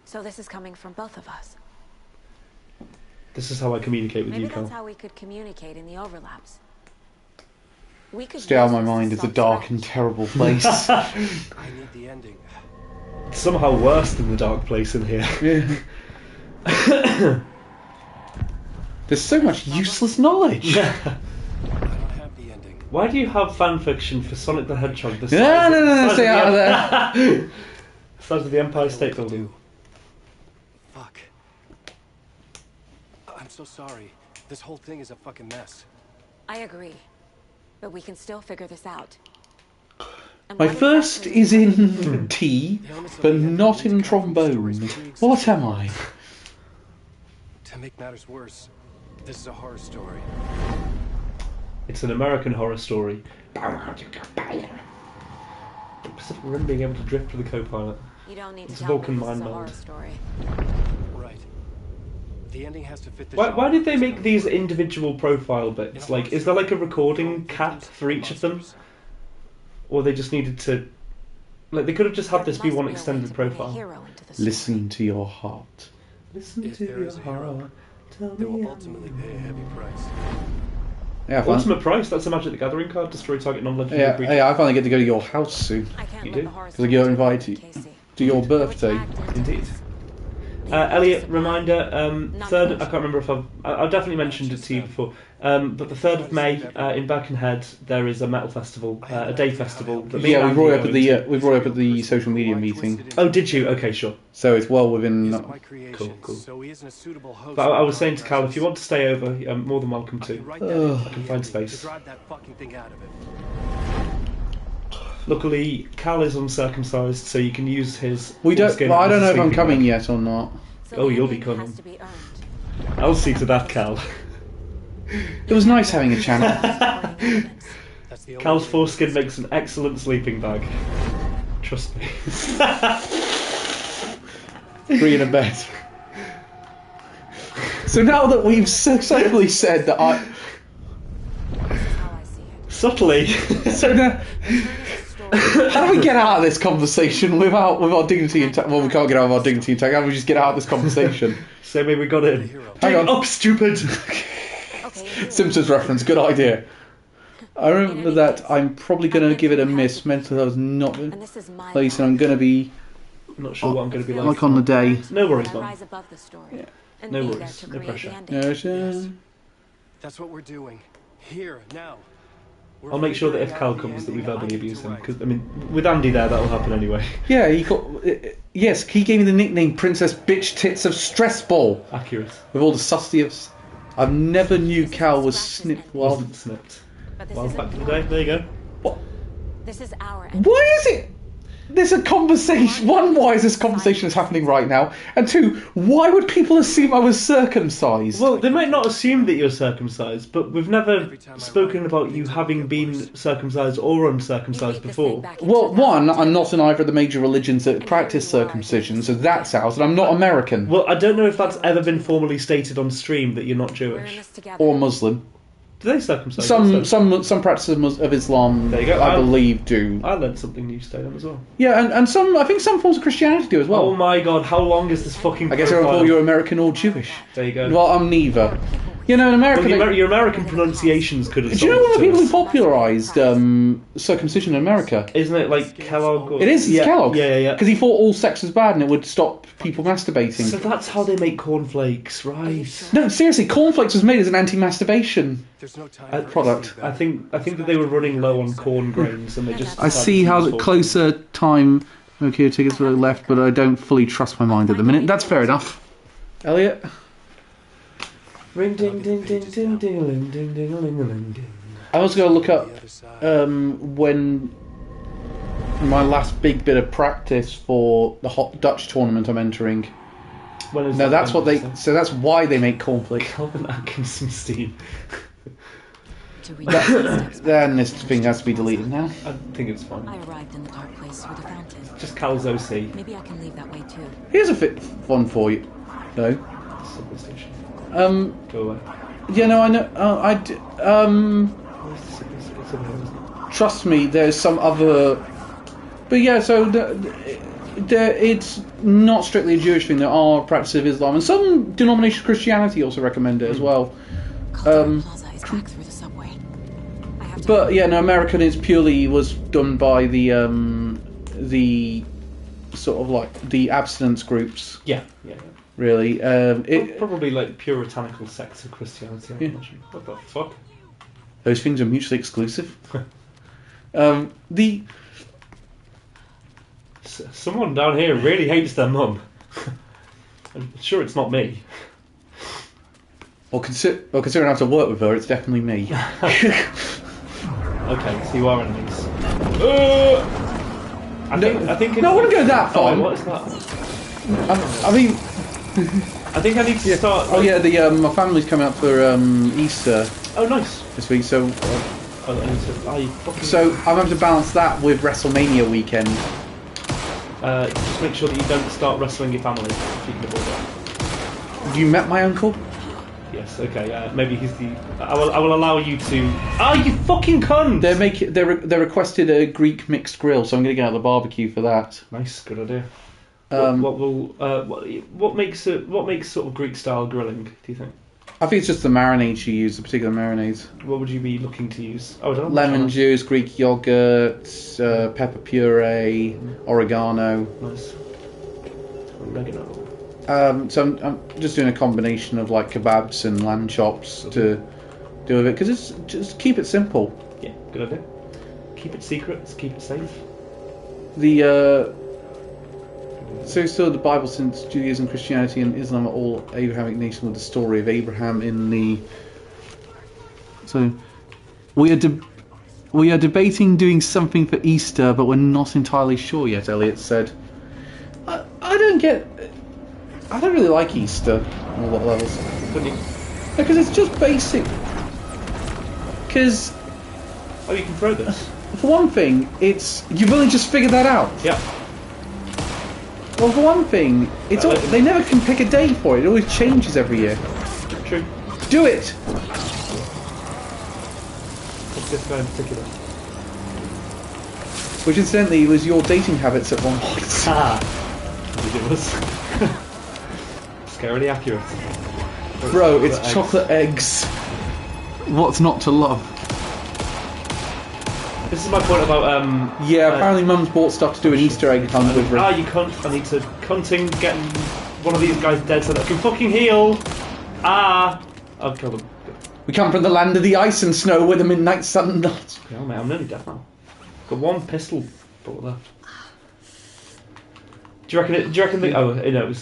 [SPEAKER 7] So this is coming from both of us.
[SPEAKER 1] This is how I communicate with
[SPEAKER 7] Maybe
[SPEAKER 1] you,
[SPEAKER 7] that's
[SPEAKER 1] Cal.
[SPEAKER 7] how we could communicate in the overlaps. We could
[SPEAKER 2] Stay out of
[SPEAKER 7] use
[SPEAKER 2] my
[SPEAKER 7] this
[SPEAKER 2] mind.
[SPEAKER 7] to
[SPEAKER 2] It's a
[SPEAKER 7] solve
[SPEAKER 2] dark
[SPEAKER 7] Scratch.
[SPEAKER 2] and terrible place.
[SPEAKER 3] I need the ending.
[SPEAKER 1] Somehow worse than the dark place in here.
[SPEAKER 2] There's so much useless knowledge.
[SPEAKER 3] I don't have the ending.
[SPEAKER 1] Why do you have fanfiction for Sonic the Hedgehog? The
[SPEAKER 2] No,
[SPEAKER 1] size
[SPEAKER 2] stay
[SPEAKER 1] of
[SPEAKER 2] out of
[SPEAKER 1] the size of the Empire State Building.
[SPEAKER 3] Fuck. I'm so sorry. This whole thing is a fucking mess.
[SPEAKER 7] I agree, but we can still figure this out. And
[SPEAKER 2] My
[SPEAKER 7] what
[SPEAKER 2] first
[SPEAKER 7] exactly
[SPEAKER 2] is in T, but not in trombone. What am I?
[SPEAKER 3] To make matters worse, this is a horror story.
[SPEAKER 1] It's an American horror story. Pacific Rim being able to drift with the co-pilot.
[SPEAKER 7] You don't need
[SPEAKER 1] It's
[SPEAKER 7] to tell
[SPEAKER 1] Vulcan
[SPEAKER 7] me this is
[SPEAKER 1] mind
[SPEAKER 7] a horror
[SPEAKER 1] meld.
[SPEAKER 7] story.
[SPEAKER 3] Right. The ending has to fit the
[SPEAKER 1] Why did they make these individual profile bits? Like, is there like a recording cap for each of them? Or they just needed to... Like, they could have just had this be one extended profile.
[SPEAKER 2] Listen to your heart.
[SPEAKER 1] Listen
[SPEAKER 3] If
[SPEAKER 1] to
[SPEAKER 3] there
[SPEAKER 1] your
[SPEAKER 3] is a hero,
[SPEAKER 1] heart. Tell
[SPEAKER 3] they
[SPEAKER 1] me
[SPEAKER 3] will ultimately pay a heavy price.
[SPEAKER 2] Yeah, I finally,
[SPEAKER 1] Ultimate price, that's a Magic the Gathering card. Destroy target non-legendary creature.
[SPEAKER 2] I finally get to go to your house soon.
[SPEAKER 7] I can't
[SPEAKER 1] You
[SPEAKER 7] let
[SPEAKER 1] do?
[SPEAKER 7] the horror
[SPEAKER 2] Because you're
[SPEAKER 7] story
[SPEAKER 2] invited
[SPEAKER 7] Casey.
[SPEAKER 2] to your
[SPEAKER 7] You were
[SPEAKER 2] birthday.
[SPEAKER 7] dragged into
[SPEAKER 1] Indeed.
[SPEAKER 7] this.
[SPEAKER 1] Elliot, reminder, 3rd, I can't remember if I've definitely mentioned it to you before, but the 3rd of May in Birkenhead there is a metal festival, a day festival. That me and
[SPEAKER 2] Yeah, we brought
[SPEAKER 1] Andy
[SPEAKER 2] it up we brought it up at the social media meeting.
[SPEAKER 1] Oh, did you? Okay, sure.
[SPEAKER 2] So it's well within.
[SPEAKER 1] Cool. But I was saying to Cal, if you want to stay over, you're more than welcome to. I can find space. Luckily, Cal is uncircumcised, so you can use his.
[SPEAKER 2] We don't.
[SPEAKER 1] foreskin
[SPEAKER 2] Well, I
[SPEAKER 1] as
[SPEAKER 2] don't
[SPEAKER 1] a
[SPEAKER 2] know if I'm
[SPEAKER 1] sleeping
[SPEAKER 2] coming
[SPEAKER 1] bag.
[SPEAKER 2] yet or not.
[SPEAKER 1] Oh, you'll be coming. I'll see to that, Cal.
[SPEAKER 2] It was nice having a channel.
[SPEAKER 1] Cal's foreskin makes an excellent sleeping bag. Trust me.
[SPEAKER 2] 3 in a bed. So now that we've successfully said that
[SPEAKER 1] Subtly.
[SPEAKER 2] So now, how do we get out of this conversation with our dignity intact? Well, we can't get out of our dignity intact. How do we just get out of this conversation?
[SPEAKER 1] Same way we got in.
[SPEAKER 2] Hang on.
[SPEAKER 1] Up, stupid!
[SPEAKER 2] Simpsons reference, good idea. I remember that I'm probably going to give it a miss. Mental health is not the place, and I'm going to be.
[SPEAKER 1] I'm not sure what I'm going to be
[SPEAKER 2] like on the day.
[SPEAKER 1] No worries, Mum.
[SPEAKER 7] Rise above the story. And
[SPEAKER 1] No
[SPEAKER 7] be
[SPEAKER 1] worries,
[SPEAKER 7] there to
[SPEAKER 1] no
[SPEAKER 7] create
[SPEAKER 1] pressure.
[SPEAKER 7] the ending.
[SPEAKER 3] That's what we're doing. Here, now.
[SPEAKER 1] I'll make sure that if Cal comes, that we verbally abuse him. Because I mean, with Andy there, that'll happen anyway.
[SPEAKER 2] Yeah, yes, he gave me the nickname Princess Bitch Tits of Stress Ball.
[SPEAKER 1] Accurate.
[SPEAKER 2] With all the subtlety of. I've never knew Cal was snipped.
[SPEAKER 1] Wasn't snipped. Well, back to the day. There you go.
[SPEAKER 2] What?
[SPEAKER 7] This is our
[SPEAKER 2] Why is it? There's a conversation. One, why is this conversation is happening right now? And 2, why would people assume I was circumcised?
[SPEAKER 1] Well, they might not assume that you're circumcised, but we've never spoken about you having been circumcised or uncircumcised before.
[SPEAKER 2] Well, 1, I'm not in either of the major religions that practice circumcision, so that's out, and I'm not American.
[SPEAKER 1] Well, I don't know if that's ever been formally stated on stream that you're not Jewish.
[SPEAKER 2] Or Muslim.
[SPEAKER 1] Do they circumcise?
[SPEAKER 2] Some practices of Islam,
[SPEAKER 1] There you go.
[SPEAKER 2] I believe, do.
[SPEAKER 1] I learned something new today then as well.
[SPEAKER 2] Yeah, and some, I think some forms of Christianity do as well.
[SPEAKER 1] Oh my god, how long is this fucking
[SPEAKER 2] I guess I
[SPEAKER 1] profile?
[SPEAKER 2] thought you're American or Jewish.
[SPEAKER 1] There you go.
[SPEAKER 2] Well, I'm neither. You know, in America...
[SPEAKER 1] Well, your American pronunciations could have
[SPEAKER 2] Do you know one of the people who
[SPEAKER 1] solved it.
[SPEAKER 2] popularised circumcision in America?
[SPEAKER 1] Isn't it like Kellogg? Or...
[SPEAKER 2] It is, it's
[SPEAKER 1] yeah,
[SPEAKER 2] Kellogg.
[SPEAKER 1] Yeah.
[SPEAKER 2] Because he thought all sex was bad and it would stop people masturbating.
[SPEAKER 1] So that's how they make cornflakes, right?
[SPEAKER 2] No, seriously, cornflakes was made as an anti-masturbation product.
[SPEAKER 1] I think that they were running low on corn grains and they just...
[SPEAKER 2] I see how the closer time... Okay, tickets were left, but I don't fully trust my mind at the minute. That's fair enough. Elliot?
[SPEAKER 1] Ring ding ding ding ding ding ding ding ding ding ding.
[SPEAKER 2] I was going to look up when my last big bit of practice for the Hot Dutch tournament I'm entering.
[SPEAKER 1] When is
[SPEAKER 2] No,
[SPEAKER 1] that
[SPEAKER 2] that's
[SPEAKER 1] then,
[SPEAKER 2] what they.
[SPEAKER 1] did you say?
[SPEAKER 2] So that's why they make cornflakes.
[SPEAKER 1] Calvin Atkinson Steam.
[SPEAKER 2] Then this thing has to be deleted now.
[SPEAKER 1] I think it's fine.
[SPEAKER 7] I arrived in the dark place through the fountain.
[SPEAKER 1] Just Cal's OC.
[SPEAKER 7] Maybe I can leave that way too.
[SPEAKER 2] Here's a fit one for you. No.
[SPEAKER 1] Subway station.
[SPEAKER 2] Yeah,
[SPEAKER 1] Go away.
[SPEAKER 2] no, I know. Trust me, there's some other. But yeah, so it's not strictly a Jewish thing. There are practices of Islam, and some denominations of Christianity also recommend it as well.
[SPEAKER 7] Plaza is back through the subway. I have to
[SPEAKER 2] But yeah, no, American is purely was done by the sort of like the abstinence groups.
[SPEAKER 1] Yeah.
[SPEAKER 2] Really,
[SPEAKER 1] Probably like puritanical sects of Christianity, I imagine. What the fuck?
[SPEAKER 2] those things are mutually exclusive.
[SPEAKER 1] Someone down here really hates their mum. I'm sure it's not me.
[SPEAKER 2] Well, considering I have to work with her, it's definitely me.
[SPEAKER 1] Okay, so you are enemies. I think.
[SPEAKER 2] No, I wouldn't go that far.
[SPEAKER 1] Oh, what is that?
[SPEAKER 2] I mean,
[SPEAKER 1] I think I need to start.
[SPEAKER 2] oh yeah, my family's coming up for Easter
[SPEAKER 1] Oh, nice.
[SPEAKER 2] this week, so
[SPEAKER 1] I need to. Oh, you fucking.
[SPEAKER 2] so I'm having to balance that with WrestleMania weekend.
[SPEAKER 1] Just make sure that you don't start wrestling your family if you can avoid that.
[SPEAKER 2] Have you met my uncle?
[SPEAKER 1] Yes. Okay. Maybe he's the. I will allow you to. You fucking cunt!
[SPEAKER 2] They requested a Greek mixed grill, so I'm going to get out the barbecue for that.
[SPEAKER 1] Nice. Good idea. What makes sort of Greek style grilling? Do you think?
[SPEAKER 2] I think it's just the marinades you use, the particular marinades.
[SPEAKER 1] What would you be looking to use? Oh, I don't know.
[SPEAKER 2] Lemon juice, Greek yogurt, pepper puree, oregano.
[SPEAKER 1] Nice. Oregano.
[SPEAKER 2] So I'm just doing a combination of like kebabs and lamb chops to do with it because it's just keep it simple.
[SPEAKER 1] Yeah, good idea. Keep it secret. Keep it safe.
[SPEAKER 2] So the Bible, since Judaism, Christianity, and Islam are all Abrahamic nations, with the story of Abraham in the. So we are debating doing something for Easter, but we're not entirely sure yet. Elliot said, "I don't really like Easter on a lot of levels. Because it's just basic. Because
[SPEAKER 1] you can throw this.
[SPEAKER 2] For one thing, you've only just figured that out.
[SPEAKER 1] Yeah.
[SPEAKER 2] Well, for one thing, they never can pick a day for it. It always changes every year.
[SPEAKER 1] True.
[SPEAKER 2] Do it.
[SPEAKER 1] What's this guy in particular?
[SPEAKER 2] Which, incidentally, was your dating habits at one point.
[SPEAKER 1] It was. Scarily accurate.
[SPEAKER 2] Bro, it's chocolate eggs. What's not to love?
[SPEAKER 1] This is my point about
[SPEAKER 2] apparently Mum's bought stuff to do an Easter egg hunt with.
[SPEAKER 1] You cunt! I need to cunting get one of these guys dead so that I can fucking heal. I've killed him.
[SPEAKER 2] We come from the land of the ice and snow where the midnight sun nods.
[SPEAKER 1] Yeah, mate, I'm nearly dead now. Got one pistol bullet left. Do you reckon it was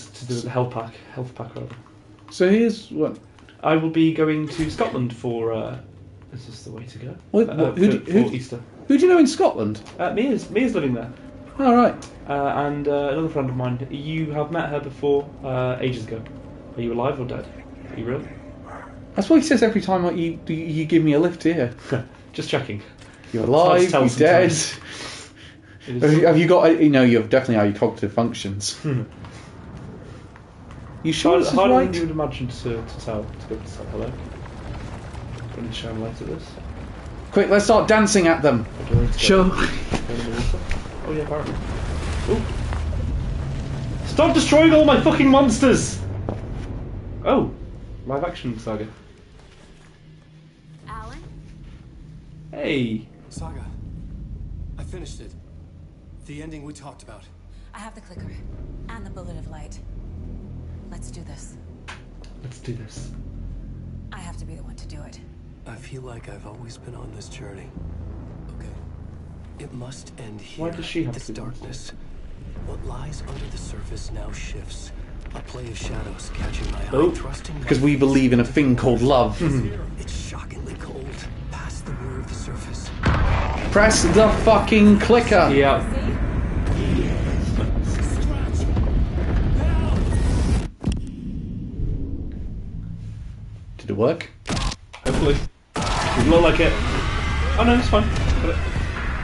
[SPEAKER 1] to do with the health pack rather.
[SPEAKER 2] So here's what
[SPEAKER 1] I will be going to Scotland for. Is this the way to go?
[SPEAKER 2] For
[SPEAKER 1] Easter.
[SPEAKER 2] Who do you know in Scotland?
[SPEAKER 1] Mia's living there.
[SPEAKER 2] All right.
[SPEAKER 1] And another friend of mine. You have met her before, ages ago. Are you alive or dead? Are you real?
[SPEAKER 2] That's what he says every time you give me a lift here.
[SPEAKER 1] Just checking.
[SPEAKER 2] You're alive. You're dead. Have you got? You have definitely had your cognitive functions. You sure this is
[SPEAKER 1] harder
[SPEAKER 2] right?
[SPEAKER 1] than you would imagine to go to tell hello. When you shine light at this.
[SPEAKER 2] Quick, let's start dancing at them. Sure.
[SPEAKER 1] Oh yeah, apparently. Ooh. Stop destroying all my fucking monsters! Oh, live action Saga.
[SPEAKER 7] Alan?
[SPEAKER 1] Hey.
[SPEAKER 3] Saga, I finished it. The ending we talked about.
[SPEAKER 6] I have the clicker and the bullet of light. Let's do this.
[SPEAKER 1] Let's do this.
[SPEAKER 6] I have to be the one to do it.
[SPEAKER 3] I feel like I've always been on this journey. Okay. It must end here.
[SPEAKER 1] Why does she have
[SPEAKER 3] this
[SPEAKER 1] to do
[SPEAKER 3] darkness? What lies under the surface now shifts. A play of shadows catching my eye, trusting
[SPEAKER 2] because we believe in a thing called love.
[SPEAKER 3] It's shockingly cold. Past the mirror of the surface.
[SPEAKER 2] Press the fucking clicker.
[SPEAKER 1] Yeah.
[SPEAKER 2] Did it work?
[SPEAKER 1] Hopefully. It look like it. Oh no, it's fine. Got it.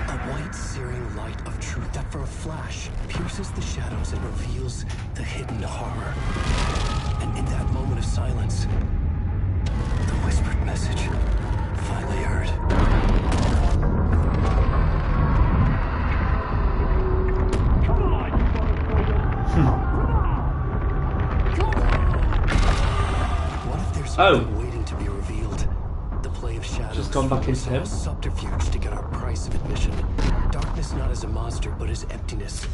[SPEAKER 3] A white searing light of truth that for a flash pierces the shadows and reveals the hidden horror. And in that moment of silence, the whispered message finally heard. What if there's something waiting to be revealed? The play of shadows.
[SPEAKER 1] Just gone back into him.
[SPEAKER 3] Subterfuge to get our price of admission. Darkness not as a monster, but as emptiness.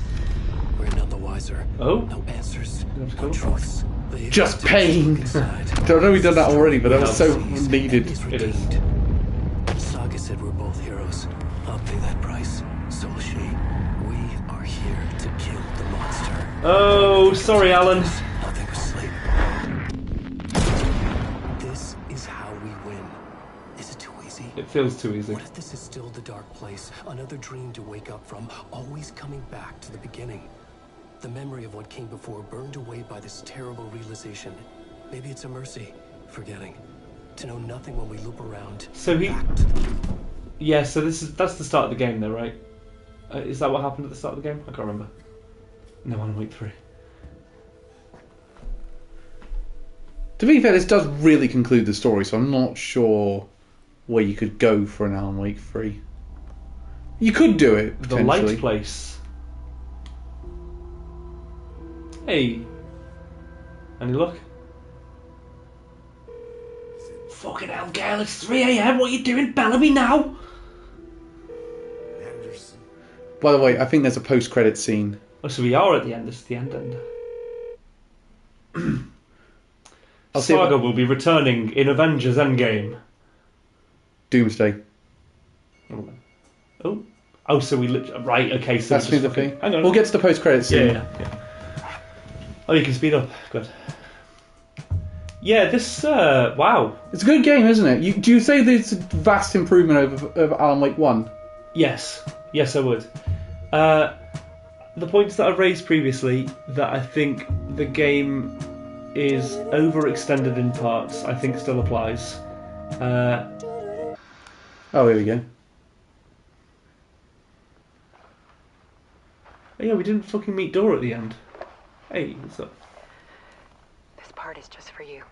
[SPEAKER 3] We're none the wiser. No answers. No truths.
[SPEAKER 2] Just pain. I know we've done that already, but that was so needed.
[SPEAKER 1] It is.
[SPEAKER 3] Saga said we're both heroes. I'll pay that price. So will she. We are here to kill the monster.
[SPEAKER 1] Oh, sorry, Alan.
[SPEAKER 3] Nothing was sleep. This is how we win. Is it too easy?
[SPEAKER 1] It feels too easy.
[SPEAKER 3] What if this is still the dark place? Another dream to wake up from, always coming back to the beginning. The memory of what came before burned away by this terrible realization. Maybe it's a mercy, forgetting. To know nothing when we loop around.
[SPEAKER 1] So yeah, so that's the start of the game though, right? Is that what happened at the start of the game? I can't remember. No, Alan Wake 3.
[SPEAKER 2] To be fair, this does really conclude the story, so I'm not sure where you could go for an Alan Wake 3. You could do it,
[SPEAKER 1] The
[SPEAKER 2] potentially.
[SPEAKER 1] light place. Hey. Any luck? Fucking hell, girl, it's 3 AM. What are you doing? Bellamy now?
[SPEAKER 2] By the way, I think there's a post-credit scene.
[SPEAKER 1] Oh, so we are at the end. This is the end.
[SPEAKER 2] I'll see if
[SPEAKER 1] Saga will be returning in Avengers Endgame.
[SPEAKER 2] Doomsday.
[SPEAKER 1] Oh, so we right? Okay, so
[SPEAKER 2] That's
[SPEAKER 1] just
[SPEAKER 2] the
[SPEAKER 1] fucking-
[SPEAKER 2] thing.
[SPEAKER 1] Hang on.
[SPEAKER 2] We'll get to the post-credits scene.
[SPEAKER 1] Yeah. Oh, you can speed up. Good. Yeah, this. Wow.
[SPEAKER 2] It's a good game, isn't it? Do you say there's a vast improvement over Alan Wake 1?
[SPEAKER 1] Yes, I would. The points that I've raised previously, that I think the game is overextended in parts, I think still applies.
[SPEAKER 2] Oh, here we go.
[SPEAKER 1] Oh, yeah, we didn't fucking meet Dora at the end. Hey, what's up?
[SPEAKER 13] This part is just for you.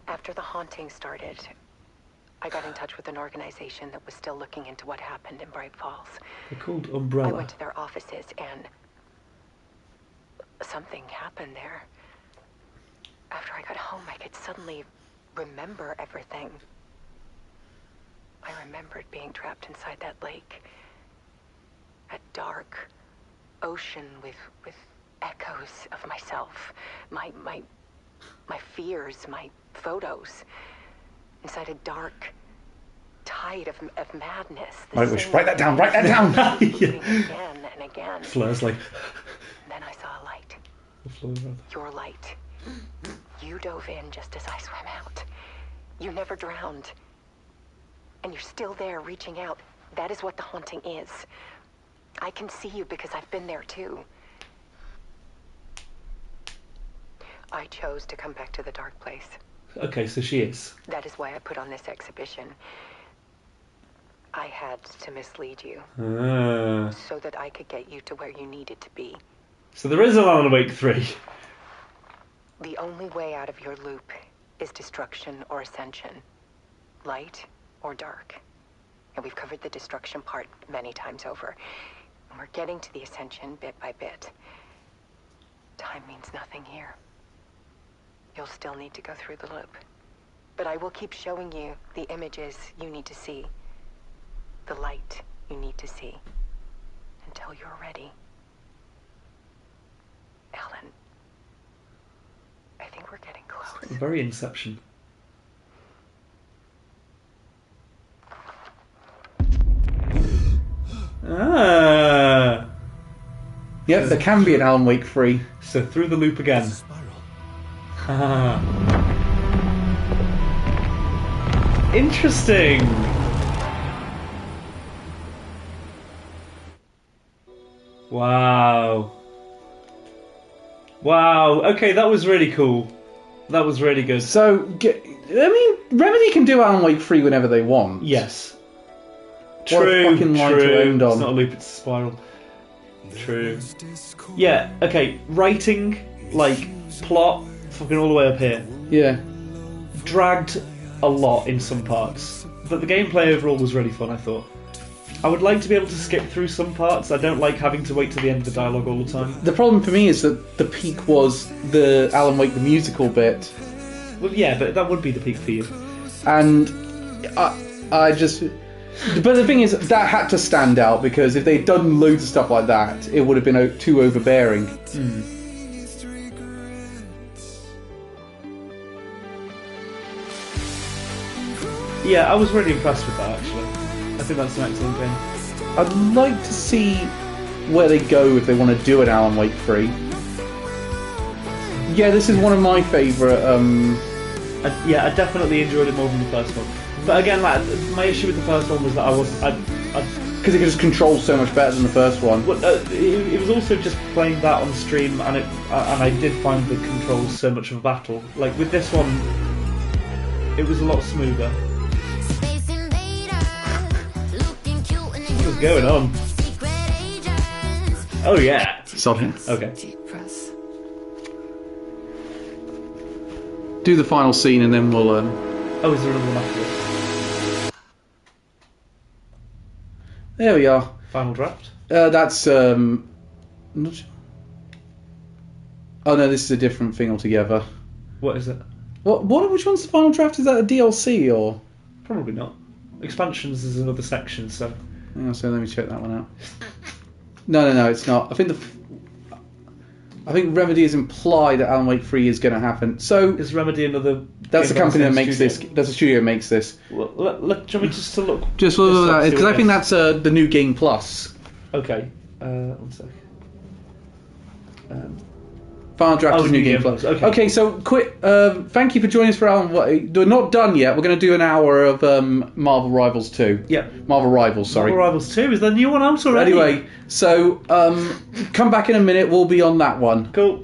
[SPEAKER 13] After the haunting started, I got in touch with an organization that was still looking into what happened in Bright Falls.
[SPEAKER 1] They're called Umbrella.
[SPEAKER 13] I went to their offices and something happened there. After I got home, I could suddenly remember everything. I remembered being trapped inside that lake. A dark ocean with echoes of myself. My fears, my photos. Inside a dark tide of madness.
[SPEAKER 2] Write that down, write that down!
[SPEAKER 13] Again and again.
[SPEAKER 1] Flair's like...
[SPEAKER 13] Then I saw a light.
[SPEAKER 1] Fleur, rather.
[SPEAKER 13] Your light. You dove in just as I swam out. You never drowned. And you're still there reaching out. That is what the haunting is. I can see you because I've been there too. I chose to come back to the dark place.
[SPEAKER 1] Okay, so she is.
[SPEAKER 13] That is why I put on this exhibition. I had to mislead you. So that I could get you to where you needed to be.
[SPEAKER 1] So there is an Alan Wake 3.
[SPEAKER 13] The only way out of your loop is destruction or ascension. Light or dark. And we've covered the destruction part many times over. And we're getting to the ascension bit by bit. Time means nothing here. You'll still need to go through the loop. But I will keep showing you the images you need to see. The light you need to see. Until you're ready. Alan, I think we're getting close.
[SPEAKER 1] Very Inception.
[SPEAKER 2] Yep, there can be an Alan Wake 3.
[SPEAKER 1] So through the loop again. Interesting. Wow. Okay, that was really cool. That was really good.
[SPEAKER 2] So, Remedy can do Alan Wake 3 whenever they want.
[SPEAKER 1] Yes.
[SPEAKER 2] What a fucking line to end on.
[SPEAKER 1] It's not a loop, it's a spiral. True. Yeah, okay, writing, plot, fucking all the way up here.
[SPEAKER 2] Yeah.
[SPEAKER 1] Dragged a lot in some parts. But the gameplay overall was really fun, I thought. I would like to be able to skip through some parts. I don't like having to wait to the end of the dialogue all the time.
[SPEAKER 2] The problem for me is that the peak was the Alan Wake the musical bit.
[SPEAKER 1] Well, yeah, but that would be the peak for you.
[SPEAKER 2] And I just... But the thing is, that had to stand out, because if they'd done loads of stuff like that, it would have been too overbearing.
[SPEAKER 1] Yeah, I was really impressed with that, actually. I think that's an excellent game.
[SPEAKER 2] I'd like to see where they go if they want to do an Alan Wake 3. Yeah, this is one of my favourite...
[SPEAKER 1] I definitely enjoyed it more than the first one. But again, my issue with the first one was that
[SPEAKER 2] because it could just control so much better than the first one.
[SPEAKER 1] Well, it was also just playing that on stream, and I did find the controls so much of a battle. Like with this one, it was a lot smoother. What is going on? Oh yeah.
[SPEAKER 2] Sorry.
[SPEAKER 1] Okay.
[SPEAKER 2] Do the final scene and then we'll...
[SPEAKER 1] Oh, is there another one after this?
[SPEAKER 2] There we are.
[SPEAKER 1] Final draft?
[SPEAKER 2] That's... not... Oh no, this is a different thing altogether.
[SPEAKER 1] What is it?
[SPEAKER 2] Which one's the final draft? Is that a DLC or...?
[SPEAKER 1] Probably not. Expansions is another section, so...
[SPEAKER 2] Yeah, so let me check that one out. No, it's not. I think I think Remedy has implied that Alan Wake 3 is going to happen. So
[SPEAKER 1] is Remedy another?
[SPEAKER 2] That's the company that makes this. That's the studio that makes this.
[SPEAKER 1] Well, let me just to look.
[SPEAKER 2] Just look at that because I think that's the new Game Plus.
[SPEAKER 1] Okay. 1 sec.
[SPEAKER 2] Final Draft is new Game Plus. Okay, so quick. Thank you for joining us for Alan Wake. We're not done yet. We're going to do an hour of Marvel Rivals 2.
[SPEAKER 1] Yeah.
[SPEAKER 2] Marvel Rivals. Sorry.
[SPEAKER 1] Marvel Rivals 2 is the new one out already.
[SPEAKER 2] Anyway, so come back in a minute. We'll be on that one.
[SPEAKER 1] Cool.